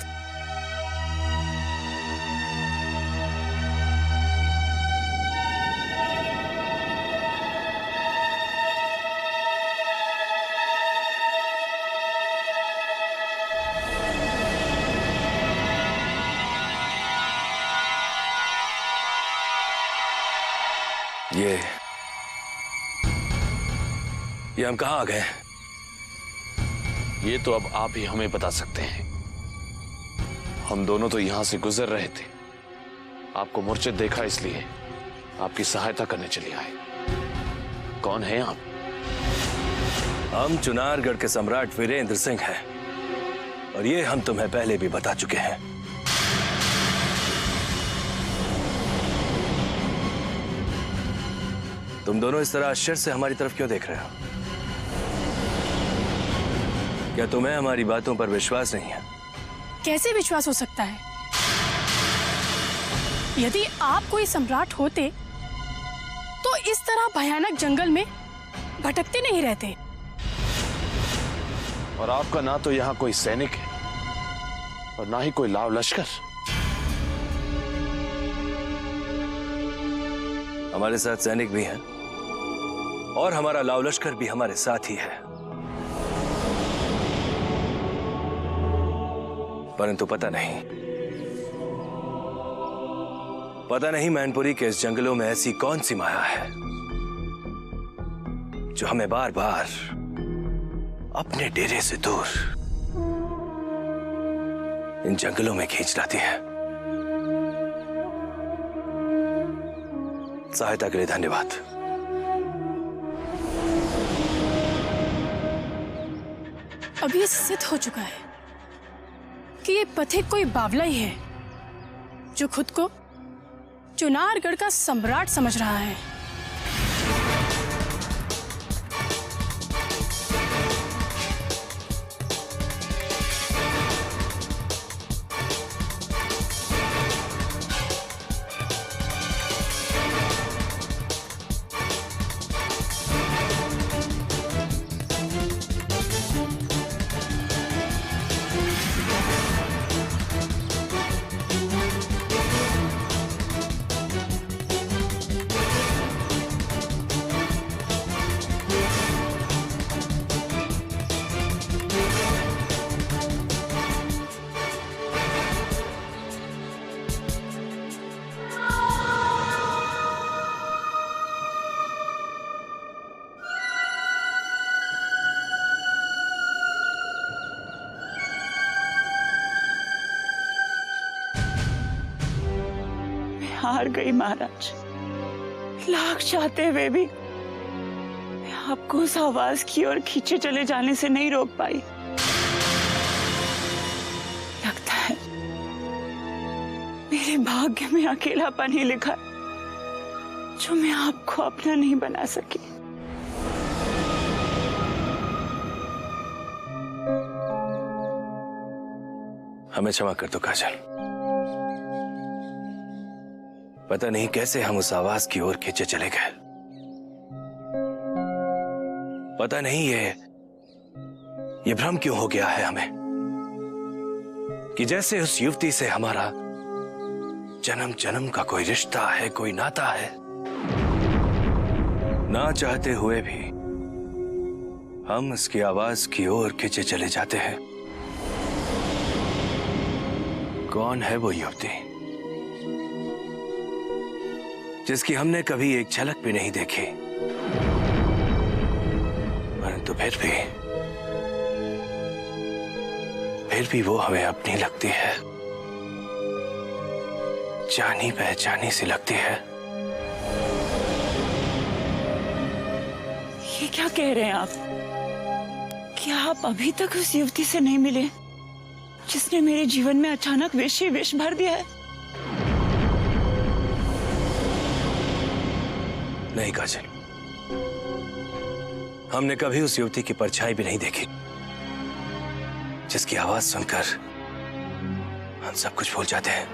ये हम कहाँ आ गए? ये तो अब आप ही हमें बता सकते हैं। हम दोनों तो यहां से गुजर रहे थे, आपको मूर्छित देखा इसलिए आपकी सहायता करने चले आए। कौन है आप? हम चुनारगढ़ के सम्राट वीरेंद्र सिंह हैं, और ये हम तुम्हें पहले भी बता चुके हैं। तुम दोनों इस तरह आश्चर्य से हमारी तरफ क्यों देख रहे हो? क्या तुम्हें हमारी बातों पर विश्वास नहीं है? कैसे विश्वास हो सकता है? यदि आप कोई सम्राट होते तो इस तरह भयानक जंगल में भटकते नहीं रहते। और आपका ना तो यहां कोई सैनिक है और ना ही कोई लाव लश्कर। हमारे साथ सैनिक भी हैं और हमारा लाव लश्कर भी हमारे साथ ही है, परंतु पता नहीं मैनपुरी के इस जंगलों में ऐसी कौन सी माया है जो हमें बार बार अपने डेरे से दूर इन जंगलों में खींच लाती है। सहायता के लिए धन्यवाद। अभी सिद्ध हो चुका है कि ये पथिक कोई बावला ही है जो खुद को चुनारगढ़ का सम्राट समझ रहा है। हार गई महाराज। लाख चाहते हुए भी मैं आपको उस आवाज की ओर खींचे चले जाने से नहीं रोक पाई। लगता है मेरे भाग्य में अकेलापन ही लिखा है, जो मैं आपको अपना नहीं बना सकी। हमें क्षमा कर दो काजल। पता नहीं कैसे हम उस आवाज की ओर खींचे चले गए। पता नहीं ये भ्रम क्यों हो गया है हमें कि जैसे उस युवती से हमारा जन्म जन्म का कोई रिश्ता है, कोई नाता है। ना चाहते हुए भी हम उसकी आवाज की ओर खींचे चले जाते हैं। कौन है वो युवती जिसकी हमने कभी एक झलक भी नहीं देखी, परंतु फिर भी वो हमें अपनी लगती है, जानी पहचानी सी लगती है। ये क्या कह रहे हैं आप? क्या आप अभी तक उस युवती से नहीं मिले जिसने मेरे जीवन में अचानक विष ही विष भर दिया है? नहीं काजल, हमने कभी उस युवती की परछाई भी नहीं देखी जिसकी आवाज सुनकर हम सब कुछ भूल जाते हैं।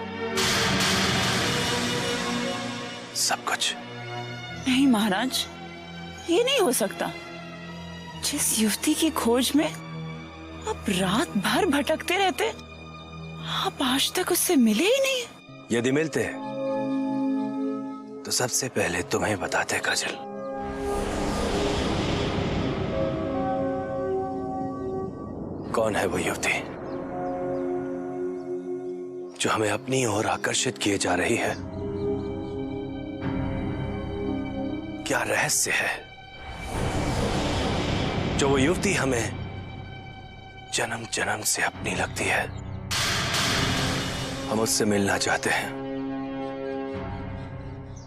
सब कुछ। नहीं महाराज, ये नहीं हो सकता। जिस युवती की खोज में आप रात भर भटकते रहते, आप आज तक उससे मिले ही नहीं। यदि मिलते तो सबसे पहले तुम्हें बताते काजल। कौन है वो युवती जो हमें अपनी ओर आकर्षित किए जा रही है? क्या रहस्य है जो वो युवती हमें जन्म जन्म से अपनी लगती है? हम उससे मिलना चाहते हैं,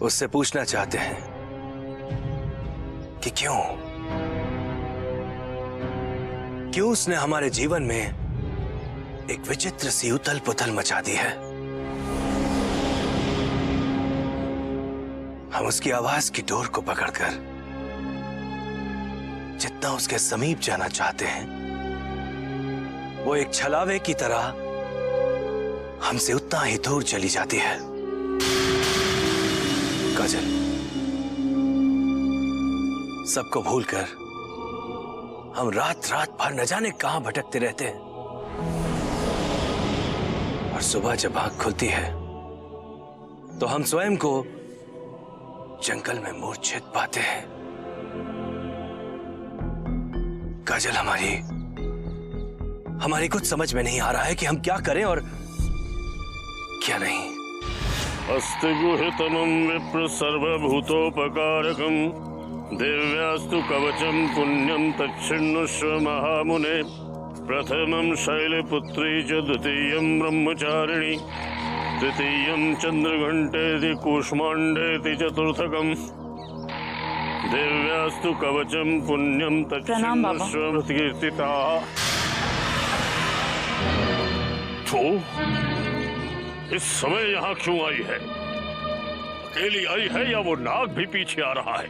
उससे पूछना चाहते हैं कि क्यों उसने हमारे जीवन में एक विचित्र सी उथल पुथल मचा दी है। हम उसकी आवाज की डोर को पकड़कर जितना उसके समीप जाना चाहते हैं, वो एक छलावे की तरह हमसे उतना ही दूर चली जाती है। काजल, सबको भूलकर हम रात रात भर न जाने कहां भटकते रहते हैं, और सुबह जब आंख खुलती है तो हम स्वयं को जंगल में मूर्छित पाते हैं। काजल, हमारी कुछ समझ में नहीं आ रहा है कि हम क्या करें और क्या नहीं। अस्ति गुहितमं विप्र सर्वभूतोपकारकं दिव्यास्तु कवचं पुण्यं तच्छृण्वस्व महामुने। प्रथमं शैलपुत्री च द्वितीयं ब्रह्मचारिणी तृतीयं चंद्रघंटेति कूष्मांडेति चतुर्थकं दिव्यास्तु कवचं पुण्यं तच्छृण्वस्व कीर्तिता। तो इस समय यहाँ क्यों आई है? अकेली आई है या वो नाग भी पीछे आ रहा है?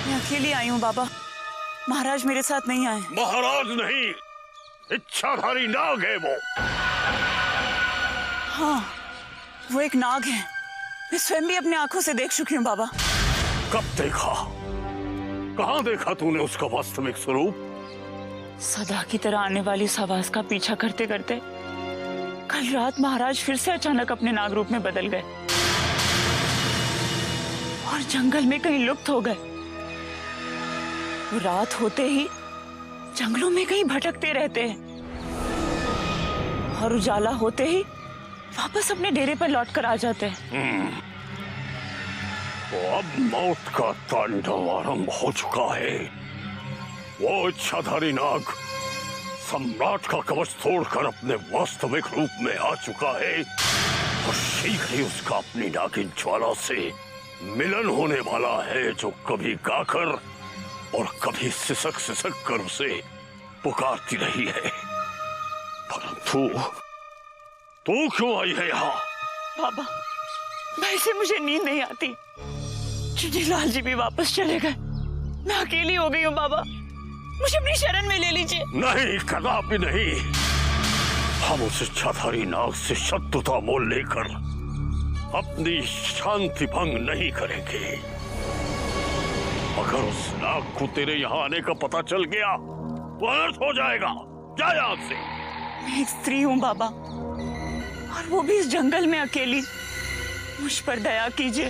मैं अकेली आई हूँ बाबा, महाराज मेरे साथ नहीं आए। महाराज नहीं, इच्छाधारी नाग है वो। हाँ, वो एक नाग है। मैं स्वयं भी अपनी आंखों से देख चुकी हूँ बाबा। कब देखा? कहाँ देखा तूने उसका वास्तविक स्वरूप? सदा की तरह आने वाली इस आवाज का पीछा करते करते कल रात महाराज फिर से अचानक अपने नाग रूप में बदल गए और जंगल में कहीं लुप्त हो गए। वो रात होते ही जंगलों में कहीं भटकते रहते हैं और उजाला होते ही वापस अपने डेरे पर लौटकर आ जाते हैं। तो अब मौत का तांडव आरंभ हो चुका है। वो इच्छाधारी नाग सम्राट का कवच तोड़कर अपने वास्तविक रूप में आ चुका है और शीघ्र ही उसका अपनी नागिन ज्वाला से मिलन होने वाला है, जो कभी गाकर और कभी सिसक सिसक कर उसे पुकारती रही है। परंतु तू क्यों आई है यहाँ? बाबा, वैसे मुझे नींद नहीं आती। चुनीलाल जी भी वापस चले गए, मैं अकेली हो गई हूँ। बाबा, मुझे अपनी शरण में ले लीजिए। नहीं, कदापि नहीं। हम उस इच्छाधारी नाग से शत्रुता मोल लेकर अपनी शांति भंग नहीं करेंगे। अगर उस नाग को तेरे यहाँ आने का पता चल गया तो अनर्थ हो जाएगा। जा यहाँ से। मैं एक स्त्री हूँ बाबा, और वो भी इस जंगल में अकेली। मुझ पर दया कीजिए,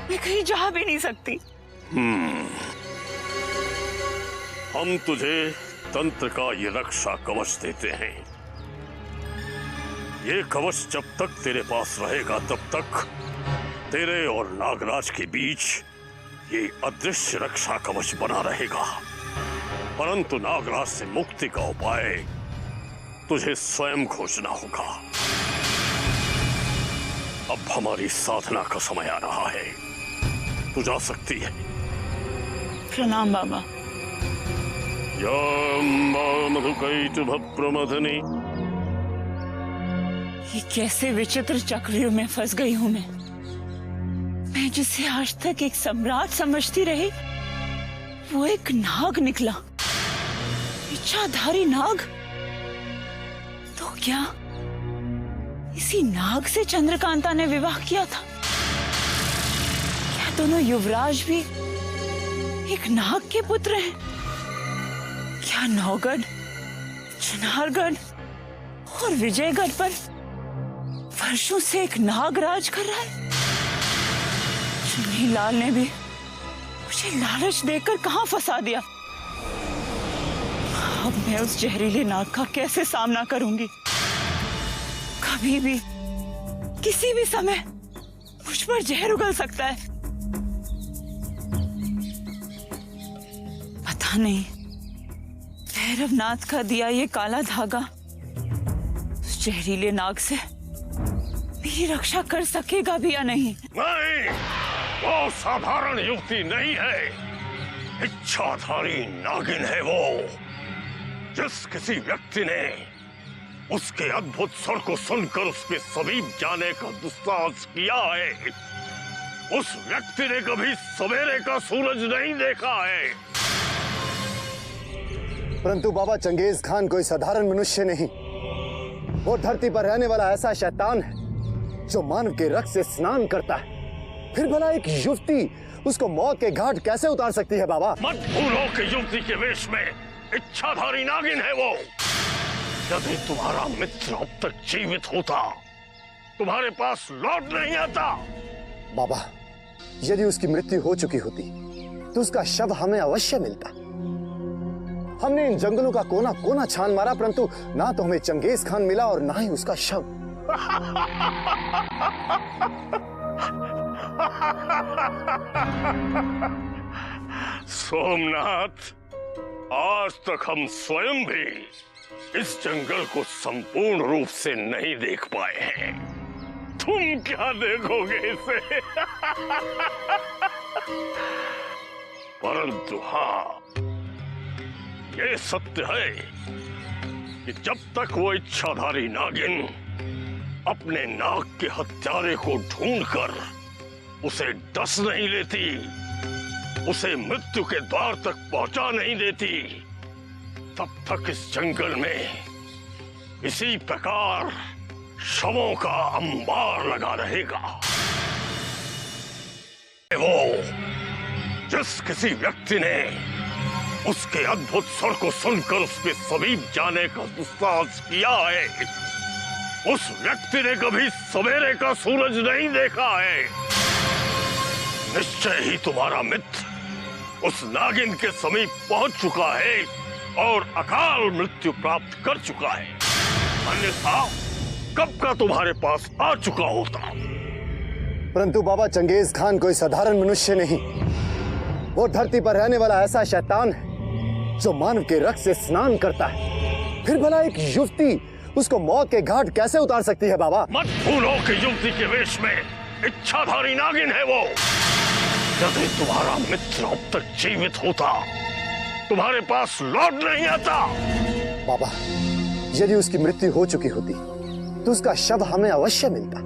मैं कहीं जा भी नहीं सकती। हम तुझे तंत्र का ये रक्षा कवच देते हैं। ये कवच जब तक तेरे पास रहेगा तब तक तेरे और नागराज के बीच ये अदृश्य रक्षा कवच बना रहेगा। परंतु नागराज से मुक्ति का उपाय तुझे स्वयं खोजना होगा। अब हमारी साधना का समय आ रहा है, तू जा सकती है। प्रणाम बाबा। मधुकैटुभप्रमथनी। ये कैसे विचित्र चक्रव्यूह में फंस गई हूँ मैं जिसे आज तक एक सम्राट समझती रही, वो एक नाग निकला। इच्छाधारी नाग। तो क्या इसी नाग से चंद्रकांता ने विवाह किया था? क्या दोनों युवराज भी एक नाग के पुत्र हैं? क्या नौगढ़, चुनारगढ़ और विजयगढ़ पर वर्षों से एक नाग राज कर रहा है? चुनीलाल ने भी मुझे लालच देकर कहां फंसा दिया। अब मैं उस जहरीले नाग का कैसे सामना करूंगी? कभी भी, किसी भी समय मुझ पर जहर उगल सकता है। पता नहीं भैरवनाथ का दिया ये काला धागा उस जहरीले नाग से मेरी रक्षा कर सकेगा भी या नहीं। नहीं, वो साधारण युवती नहीं है, इच्छाधारी नागिन है वो। जिस किसी व्यक्ति ने उसके अद्भुत स्वर को सुनकर उसके समीप जाने का दुस्साहस किया है, उस व्यक्ति ने कभी सवेरे का सूरज नहीं देखा है। परंतु बाबा, चंगेज खान कोई साधारण मनुष्य नहीं। वो धरती पर रहने वाला ऐसा शैतान है जो मानव के रक्त से स्नान करता है। फिर भला एक युवती उसको मौत के घाट कैसे उतार सकती है बाबा? मत भूलो कि युवती के वेश में इच्छाधारी नागिन है वो। यदि तुम्हारा मित्र अब तक जीवित होता, तुम्हारे पास लौट नहीं आता। बाबा, यदि उसकी मृत्यु हो चुकी होती तो उसका शव हमें अवश्य मिलता। हमने इन जंगलों का कोना कोना छान मारा, परंतु ना तो हमें चंगेज खान मिला और ना ही उसका शव। सोमनाथ, आज तक हम स्वयं भी इस जंगल को संपूर्ण रूप से नहीं देख पाए हैं। तुम क्या देखोगे इसे? परंतु हाँ, ये सत्य है कि जब तक वो इच्छाधारी नागिन अपने नाग के हत्यारे को ढूंढकर उसे डस नहीं लेती, उसे मृत्यु के द्वार तक पहुंचा नहीं देती, तब तक इस जंगल में इसी प्रकार शवों का अंबार लगा रहेगा। वो जिस किसी व्यक्ति ने उसके अद्भुत स्वर को सुनकर उसके समीप जाने का दुस्साहस किया है, उस व्यक्ति ने कभी सवेरे का सूरज नहीं देखा है। निश्चय ही तुम्हारा मित्र उस नागिन के समीप पहुंच चुका है और अकाल मृत्यु प्राप्त कर चुका है, अन्यथा कब का तुम्हारे पास आ चुका होता। परंतु बाबा, चंगेज खान कोई साधारण मनुष्य नहीं। वो धरती पर रहने वाला ऐसा शैतान है जो मानव के रक्त से स्नान करता है। फिर भला एक युवती उसको मौत के घाट कैसे उतार सकती है बाबा? मत भूलो कि युवती के वेश में इच्छाधारी नागिन है वो। यदि तुम्हारा मित्र अब तक जीवित होता, तुम्हारे पास लौट नहीं आता। बाबा, यदि उसकी मृत्यु हो चुकी होती तो उसका शव हमें अवश्य मिलता।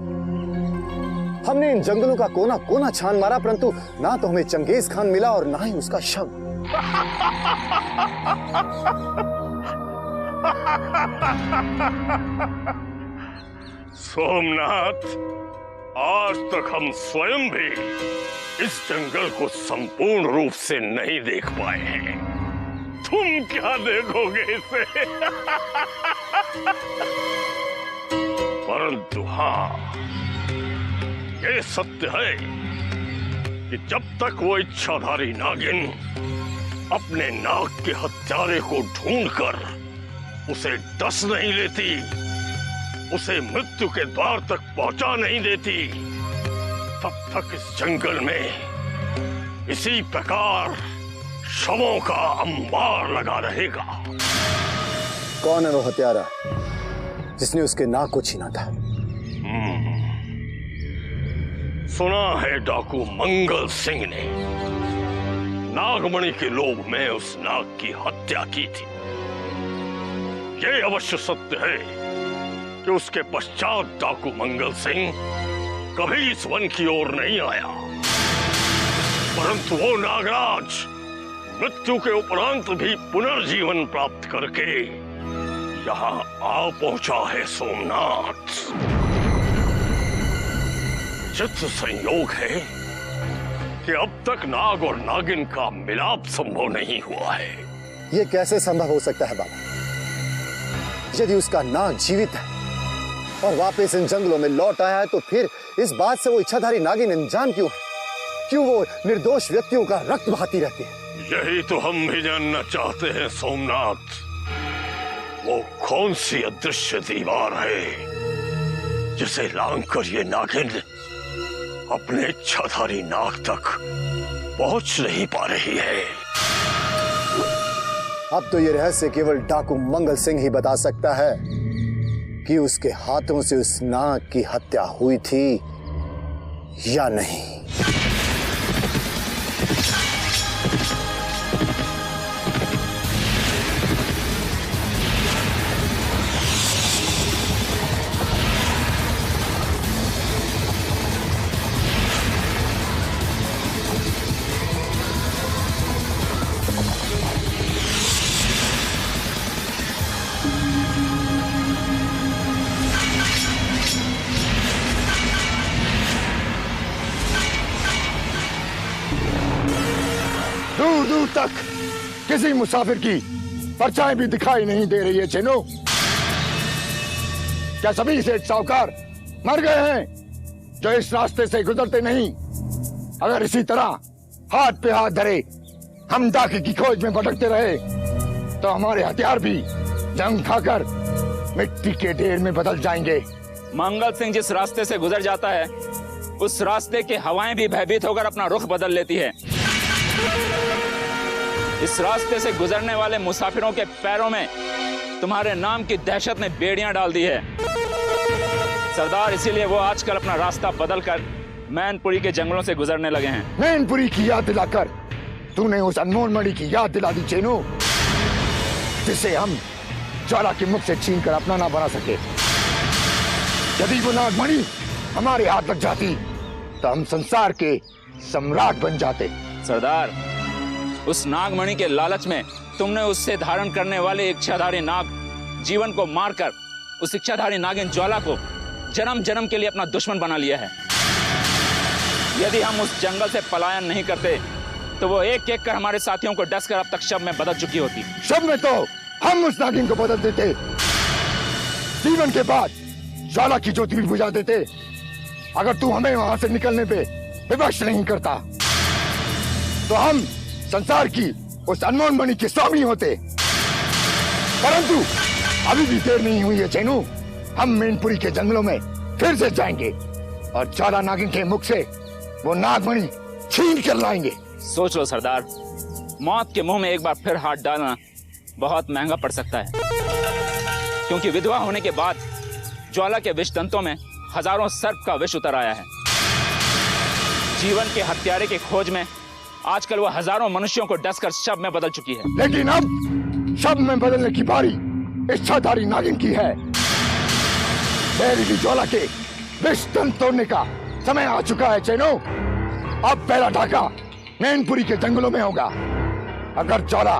हमने इन जंगलों का कोना कोना छान मारा, परंतु ना तो हमें चंगेज खान मिला और ना ही उसका शव। सोमनाथ, आज तक हम स्वयं भी इस जंगल को संपूर्ण रूप से नहीं देख पाए हैं। तुम क्या देखोगे इसे? परंतु हाँ, ये सत्य है कि जब तक वो इच्छाधारी नागिन अपने नाग के हत्यारे को ढूंढकर उसे डस नहीं लेती, उसे मृत्यु के द्वार तक पहुंचा नहीं देती, तब तक इस जंगल में इसी प्रकार शवों का अंबार लगा रहेगा। कौन है वो हत्यारा जिसने उसके नाक को छीना था? सुना है डाकू मंगल सिंह ने नागमणि के लोभ में उस नाग की हत्या की थी। ये अवश्य सत्य है कि उसके पश्चात डाकू मंगल सिंह कभी इस वन की ओर नहीं आया, परंतु वो नागराज मृत्यु के उपरांत भी पुनर्जीवन प्राप्त करके यहाँ आ पहुंचा है सोमनाथ। चित्र संयोग है कि अब तक नाग और नागिन का मिलाप संभव नहीं हुआ है। ये कैसे संभव हो सकता है बाबा? यदि उसका नाग जीवित है और वापस इन जंगलों में लौट आया है, तो फिर इस बात से वो इच्छाधारी नागिन अनजान क्यों है? क्यों वो निर्दोष व्यक्तियों का रक्त बहाती रहती है? यही तो हम भी जानना चाहते हैं सोमनाथ। वो कौन सी अदृश्य दीवार है जिसे लांघकर ये नागिन अपने इच्छाधारी नाग तक पहुंच नहीं पा रही है? अब तो ये रहस्य केवल डाकू मंगल सिंह ही बता सकता है कि उसके हाथों से उस नाग की हत्या हुई थी या नहीं। दूर दूर तक किसी मुसाफिर की परछाई भी दिखाई नहीं दे रही है। चेनो, क्या सभी सेठ साहूकार मर गए हैं जो इस रास्ते से गुजरते नहीं? अगर इसी तरह हाथ पे हाथ धरे हम डाके की खोज में भटकते रहे तो हमारे हथियार भी जंग खाकर मिट्टी के ढेर में बदल जाएंगे। मंगल सिंह जिस रास्ते से गुजर जाता है, उस रास्ते की हवाएं भी भयभीत होकर अपना रुख बदल लेती है। इस रास्ते से गुजरने वाले मुसाफिरों के पैरों में तुम्हारे नाम की दहशत ने बेड़ियां डाल दी है सरदार। इसीलिए वो आजकल अपना रास्ता बदलकर मैनपुरी के जंगलों से गुजरने लगे हैं। मैनपुरी की याद दिलाकर तूने उस अनमोल मणि की याद दिला दी चेनू, जिसे हम ज्वाला के मुख से छीन कर अपना ना बना सके। यदि वो नागमणि हमारे हाथ लग जाती तो हम संसार के सम्राट बन जाते। सरदार, उस नागमणि के लालच में तुमने उससे धारण करने वाले इच्छाधारी नाग जीवन को मारकर उस इच्छाधारी नागिन ज्वाला को जन्म जन्म के लिए अपना दुश्मन बना लिया है। यदि हम उस जंगल से पलायन नहीं करते तो वो एक एक कर हमारे साथियों को डसकर अब तक शव में बदल चुकी होती। शव में तो हम उस नागिन को बदल देते, जीवन के बाद ज्वाला की ज्योति भी बुझा देते, अगर तू हमें वहां से निकलने पे विवश नहीं करता तो हम संसार की उस अनमोल मणि के स्वामी होते। परंतु अभी भी देर नहीं हुई है चैनू, हम मैनपुरी के जंगलों में फिर से जाएंगे और ज्वाला नागिन के मुख से वो नागमणि छीन कर लाएंगे। सोच लो सरदार, मौत के मुंह में एक बार फिर हाथ डालना बहुत महंगा पड़ सकता है। क्योंकि विधवा होने के बाद ज्वाला के विष दंतों में हजारों सर्प का विष उतर आया है। जीवन के हत्यारे की खोज में आजकल वो हजारों मनुष्यों को डसकर शव में बदल चुकी है। लेकिन अब शव में बदलने की बारी इच्छाधारी नागिन की है। ज्वाला के विष दंत तोड़ने का समय आ चुका है चैनो। अब पहला ढाका मैनपुरी के जंगलों में होगा। अगर ज्वाला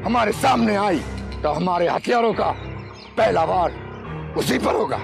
हमारे सामने आई तो हमारे हथियारों का पहला वार उसी पर होगा।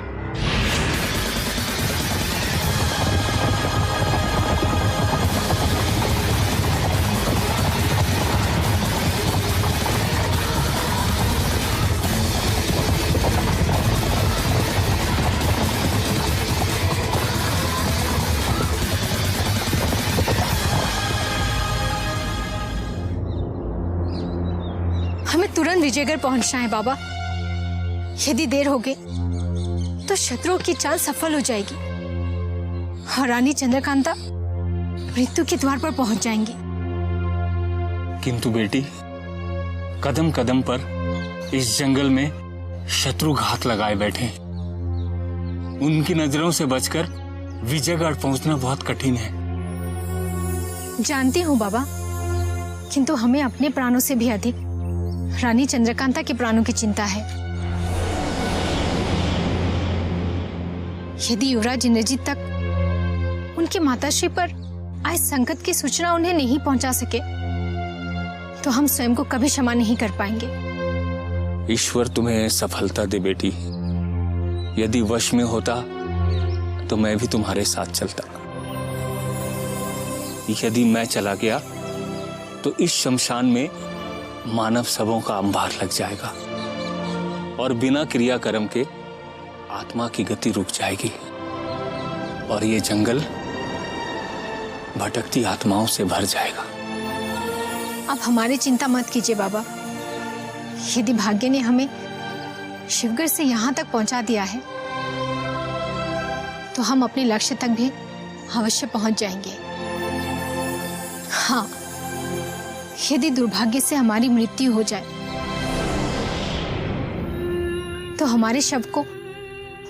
हमें तुरंत विजयगढ़ पहुंचना है बाबा। यदि देर हो गई तो शत्रुओं की चाल सफल हो जाएगी और रानी चंद्रकांता मृत्यु के द्वार पर पहुंच जाएंगी। किंतु बेटी, कदम कदम पर इस जंगल में शत्रु घात लगाए बैठे। उनकी नजरों से बचकर विजयगढ़ पहुंचना बहुत कठिन है। जानती हूँ बाबा, किंतु हमें अपने प्राणों से भी अधिक रानी चंद्रकांता के प्राणों की चिंता है। यदि युवराज इंद्रजीत तक उनके माताश्री पर आए संकट की सूचना उन्हें नहीं पहुंचा सके तो हम स्वयं को कभी क्षमा नहीं कर पाएंगे। ईश्वर तुम्हें सफलता दे बेटी। यदि वश में होता तो मैं भी तुम्हारे साथ चलता। यदि मैं चला गया तो इस शमशान में मानव शवों का अंबार लग जाएगा और बिना क्रियाकर्म के आत्मा की गति रुक जाएगी और ये जंगल भटकती आत्माओं से भर जाएगा। अब हमारी चिंता मत कीजिए बाबा। यदि भाग्य ने हमें शिवगढ़ से यहाँ तक पहुँचा दिया है तो हम अपने लक्ष्य तक भी अवश्य पहुँच जाएंगे। हाँ, यदि दुर्भाग्य से हमारी मृत्यु हो जाए तो हमारे शव को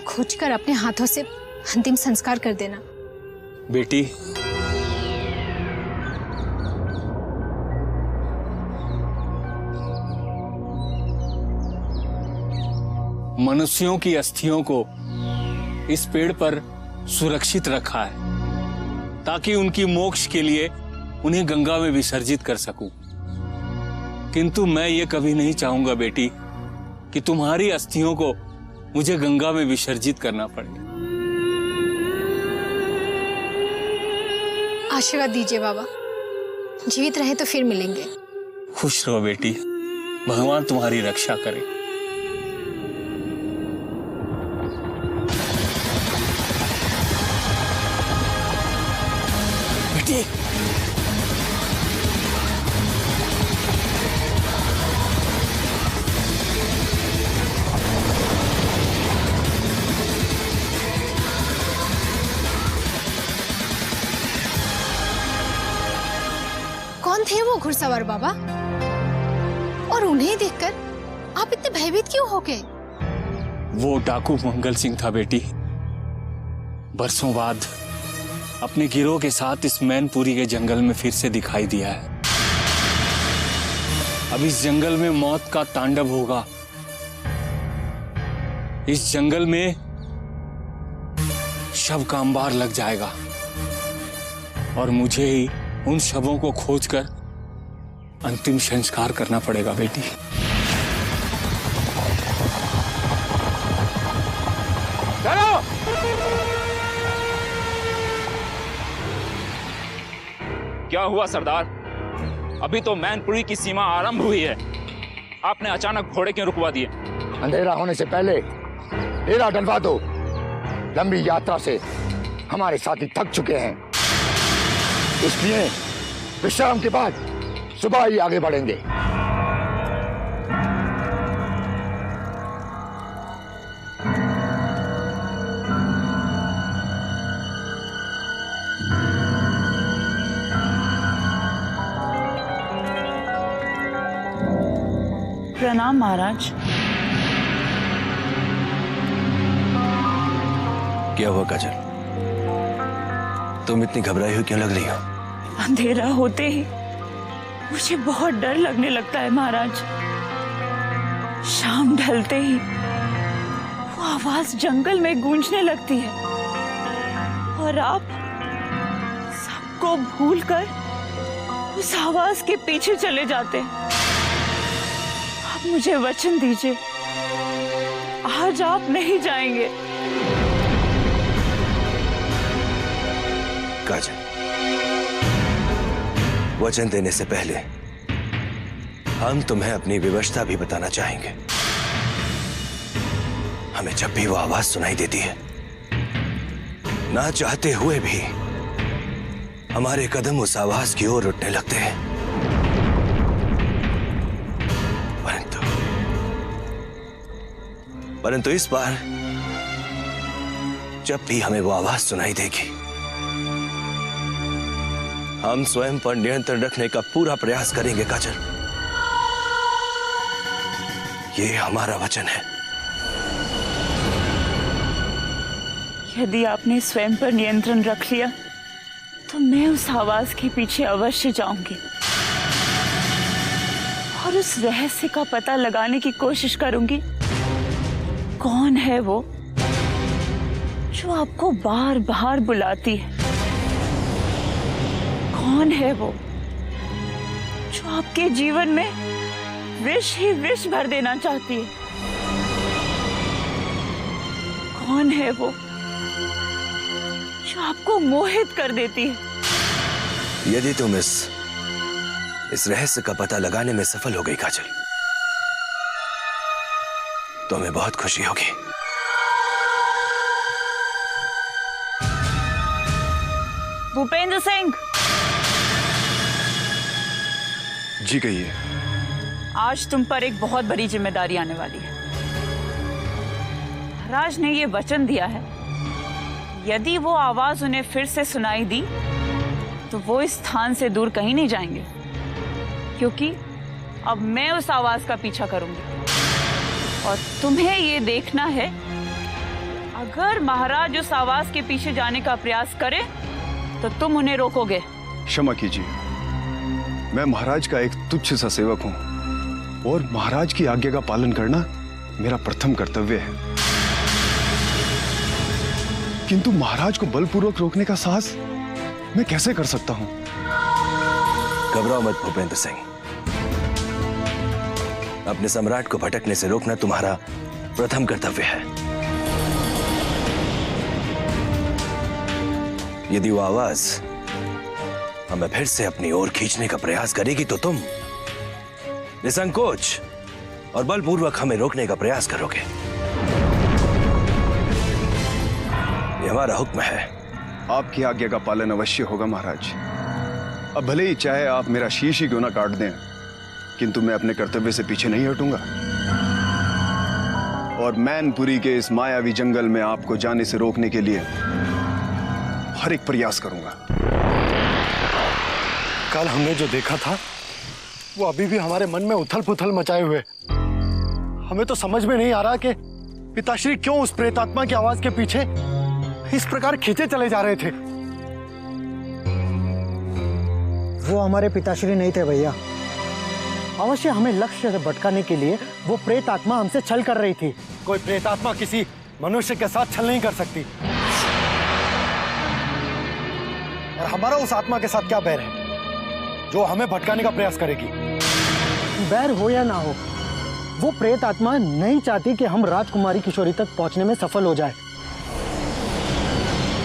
खोजकर अपने हाथों से अंतिम संस्कार कर देना। बेटी, मनुष्यों की अस्थियों को इस पेड़ पर सुरक्षित रखा है ताकि उनकी मोक्ष के लिए उन्हें गंगा में विसर्जित कर सकूं। किंतु मैं ये कभी नहीं चाहूंगा बेटी कि तुम्हारी अस्थियों को मुझे गंगा में विसर्जित करना पड़े। आशीर्वाद दीजिए बाबा। जीवित रहे तो फिर मिलेंगे। खुश रहो बेटी, भगवान तुम्हारी रक्षा करे। बेटी, कौन थे वो घुड़सवार बाबा? और उन्हें देखकर आप इतने भयभीत क्यों हो गए? वो डाकू मंगल सिंह था बेटी। बरसों बाद अपने गिरोह के साथ इस मैनपुरी के जंगल में फिर से दिखाई दिया है। अब इस जंगल में मौत का तांडव होगा। इस जंगल में शव का अंबार लग जाएगा और मुझे ही उन शवों को खोजकर अंतिम संस्कार करना पड़ेगा बेटी। चलो! क्या हुआ सरदार? अभी तो मैनपुरी की सीमा आरंभ हुई है, आपने अचानक घोड़े क्यों रुकवा दिए? अंधेरा होने से पहले डेरा डलवा दो। लंबी यात्रा से हमारे साथी थक चुके हैं, इसलिए विश्राम के बाद सुबह ही आगे बढ़ेंगे। प्रणाम महाराज। क्या हुआ काजल? तुम इतनी घबराई हुई क्यों लग रही हो? अंधेरा होते ही मुझे बहुत डर लगने लगता है महाराज। शाम ढलते ही वो आवाज जंगल में गूंजने लगती है और आप सबको भूलकर उस आवाज के पीछे चले जाते हैं। आप मुझे वचन दीजिए, आज आप नहीं जाएंगे। काजल, वचन देने से पहले हम तुम्हें अपनी विवशता भी बताना चाहेंगे। हमें जब भी वो आवाज सुनाई देती है, ना चाहते हुए भी हमारे कदम उस आवाज की ओर उठने लगते हैं। परंतु इस बार जब भी हमें वो आवाज सुनाई देगी, हम स्वयं पर नियंत्रण रखने का पूरा प्रयास करेंगे काजल। ये हमारा वचन है। यदि आपने स्वयं पर नियंत्रण रख लिया तो मैं उस आवाज के पीछे अवश्य जाऊंगी और उस रहस्य का पता लगाने की कोशिश करूंगी। कौन है वो जो आपको बार बार बुलाती है? कौन है वो जो आपके जीवन में विष ही विष भर देना चाहती है? कौन है वो जो आपको मोहित कर देती है? यदि तुम इस रहस्य का पता लगाने में सफल हो गई काजल, तो हमें बहुत खुशी होगी। भूपेंद्र सिंह, जी कहिए। आज तुम पर एक बहुत बड़ी जिम्मेदारी आने वाली है। महाराज ने ये वचन दिया है, यदि वो आवाज उन्हें फिर से सुनाई दी तो वो इस स्थान से दूर कहीं नहीं जाएंगे, क्योंकि अब मैं उस आवाज का पीछा करूंगी और तुम्हें ये देखना है, अगर महाराज उस आवाज के पीछे जाने का प्रयास करे तो तुम उन्हें रोकोगे। क्षमा कीजिए, मैं महाराज का एक तुच्छ सा सेवक हूं और महाराज की आज्ञा का पालन करना मेरा प्रथम कर्तव्य है। किंतु महाराज को बलपूर्वक रोकने का साहस मैं कैसे कर सकता हूं? घबराओ मत भूपेंद्र सिंह। अपने सम्राट को भटकने से रोकना तुम्हारा प्रथम कर्तव्य है। यदि वो आवाज हमें फिर से अपनी ओर खींचने का प्रयास करेगी तो तुम निसंकोच और बलपूर्वक हमें रोकने का प्रयास करोगे। ये हमारा हुक्म है। आपकी आज्ञा का पालन अवश्य होगा महाराज। अब भले ही चाहे आप मेरा शीश ही क्यों ना काट दें, किंतु मैं अपने कर्तव्य से पीछे नहीं हटूंगा और मैनपुरी के इस मायावी जंगल में आपको जाने से रोकने के लिए हर एक प्रयास करूंगा। कल हमने जो देखा था वो अभी भी हमारे मन में उथल पुथल मचाए हुए। हमें तो समझ में नहीं आ रहा कि पिताश्री क्यों उस प्रेतात्मा की आवाज के पीछे इस प्रकार खींचे चले जा रहे थे। वो हमारे पिताश्री नहीं थे भैया। अवश्य हमें लक्ष्य से भटकाने के लिए वो प्रेत आत्मा हमसे छल कर रही थी। कोई प्रेत आत्मा किसी मनुष्य के साथ छल नहीं कर सकती। और हमारा उस आत्मा के साथ क्या बैर है जो हमें भटकाने का प्रयास करेगी? बैर हो या ना हो, वो प्रेत आत्मा नहीं चाहती कि हम राजकुमारी किशोरी तक पहुंचने में सफल हो जाए,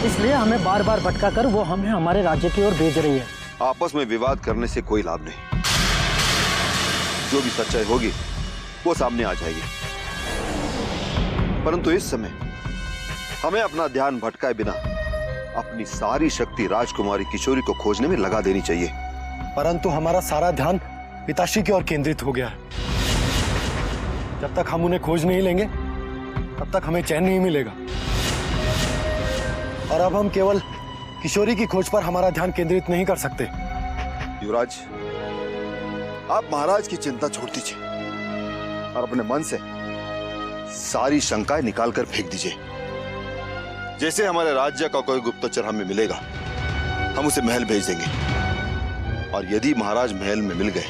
इसलिए हमें बार बार भटका कर वो हमें हमारे राज्य की ओर भेज रही है। आपस में विवाद करने से कोई लाभ नहीं। जो भी सच्चाई होगी वो सामने आ जाएगी, परंतु इस समय हमें अपना ध्यान भटकाए बिना अपनी सारी शक्ति राजकुमारी किशोरी को खोजने में लगा देनी चाहिए। परंतु हमारा सारा ध्यान पिताश्री की ओर केंद्रित हो गया है। जब तक हम उन्हें खोज नहीं लेंगे तब तक हमें चैन नहीं मिलेगा। और अब हम केवल किशोरी की खोज पर हमारा ध्यान केंद्रित नहीं कर सकते। युवराज, आप महाराज की चिंता छोड़ दीजिए और अपने मन से सारी शंकाएं निकालकर फेंक दीजिए। जैसे हमारे राज्य का कोई गुप्तचर हमें मिलेगा, हम उसे महल भेज देंगे, और यदि महाराज महल में मिल गए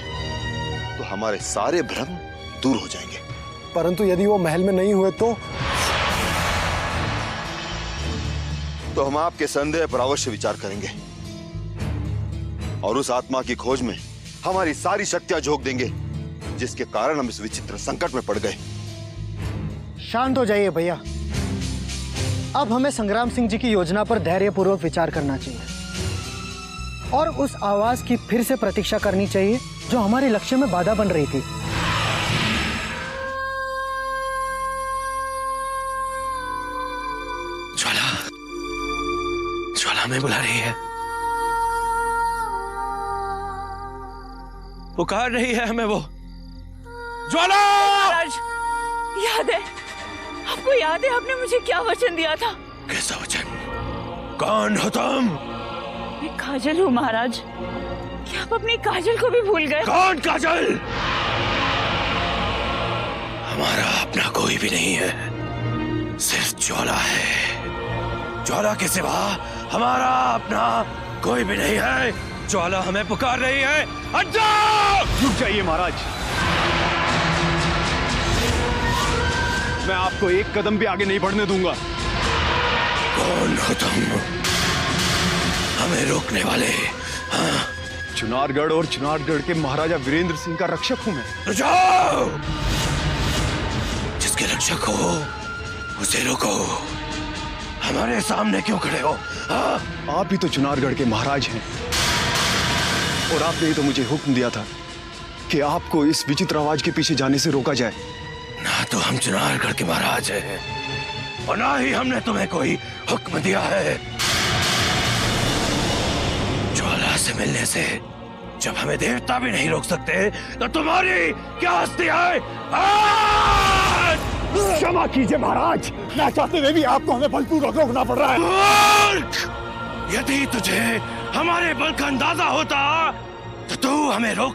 तो हमारे सारे भ्रम दूर हो जाएंगे। परंतु यदि वो महल में नहीं हुए तो हम आपके संदेह पर अवश्य विचार करेंगे और उस आत्मा की खोज में हमारी सारी शक्तियां झोंक देंगे, जिसके कारण हम इस विचित्र संकट में पड़ गए। शांत हो जाइए भैया। अब हमें संग्राम सिंह जी की योजना पर धैर्यपूर्वक विचार करना चाहिए और उस आवाज की फिर से प्रतीक्षा करनी चाहिए जो हमारे लक्ष्य में बाधा बन रही थी। ज्वाला में बुला रही है, पुकार रही है हमें वो। ज्वाला! महाराज, याद है आपको? याद है आपने मुझे क्या वचन दिया था? कैसा वचन? कौन हो तुम? मैं काजल हूँ महाराज। क्या आप अपनी काजल को भी भूल गए? कौन काजल? हमारा अपना कोई भी नहीं है, सिर्फ ज्वाला है। ज्वाला के सिवा हमारा अपना कोई भी नहीं है। ज्वाला हमें पुकार रही है। रुक जाइए महाराज, मैं आपको एक कदम भी आगे नहीं बढ़ने दूंगा। कौन हो तुम हमें रोकने वाले? हाँ? चुनारगढ़ और चुनारगढ़ के महाराजा वीरेंद्र सिंह का रक्षक हूं मैं। तो जाओ, जिसके रक्षक हो उसे रोको। हमारे सामने क्यों खड़े हो? हाँ? आप ही तो चुनारगढ़ के महाराज हैं और आपने ही तो मुझे हुक्म दिया था कि आपको इस विचित्र आवाज के पीछे जाने से रोका जाए। ना तो हम चुनारगढ़ के महाराज हैं और ना ही हमने तुम्हें कोई हुक्म दिया है। ज्वाला से मिलने से जब हमें देवता भी नहीं रोक सकते तो तुम्हारी क्या हस्ती है? क्षमा कीजिए महाराज, ना चाहते हुए भी आपको हमें बलपूर्वक रोकना पड़ रहा है। यदि तुझे हमारे बल का अंदाजा होता तो तू हमें रोक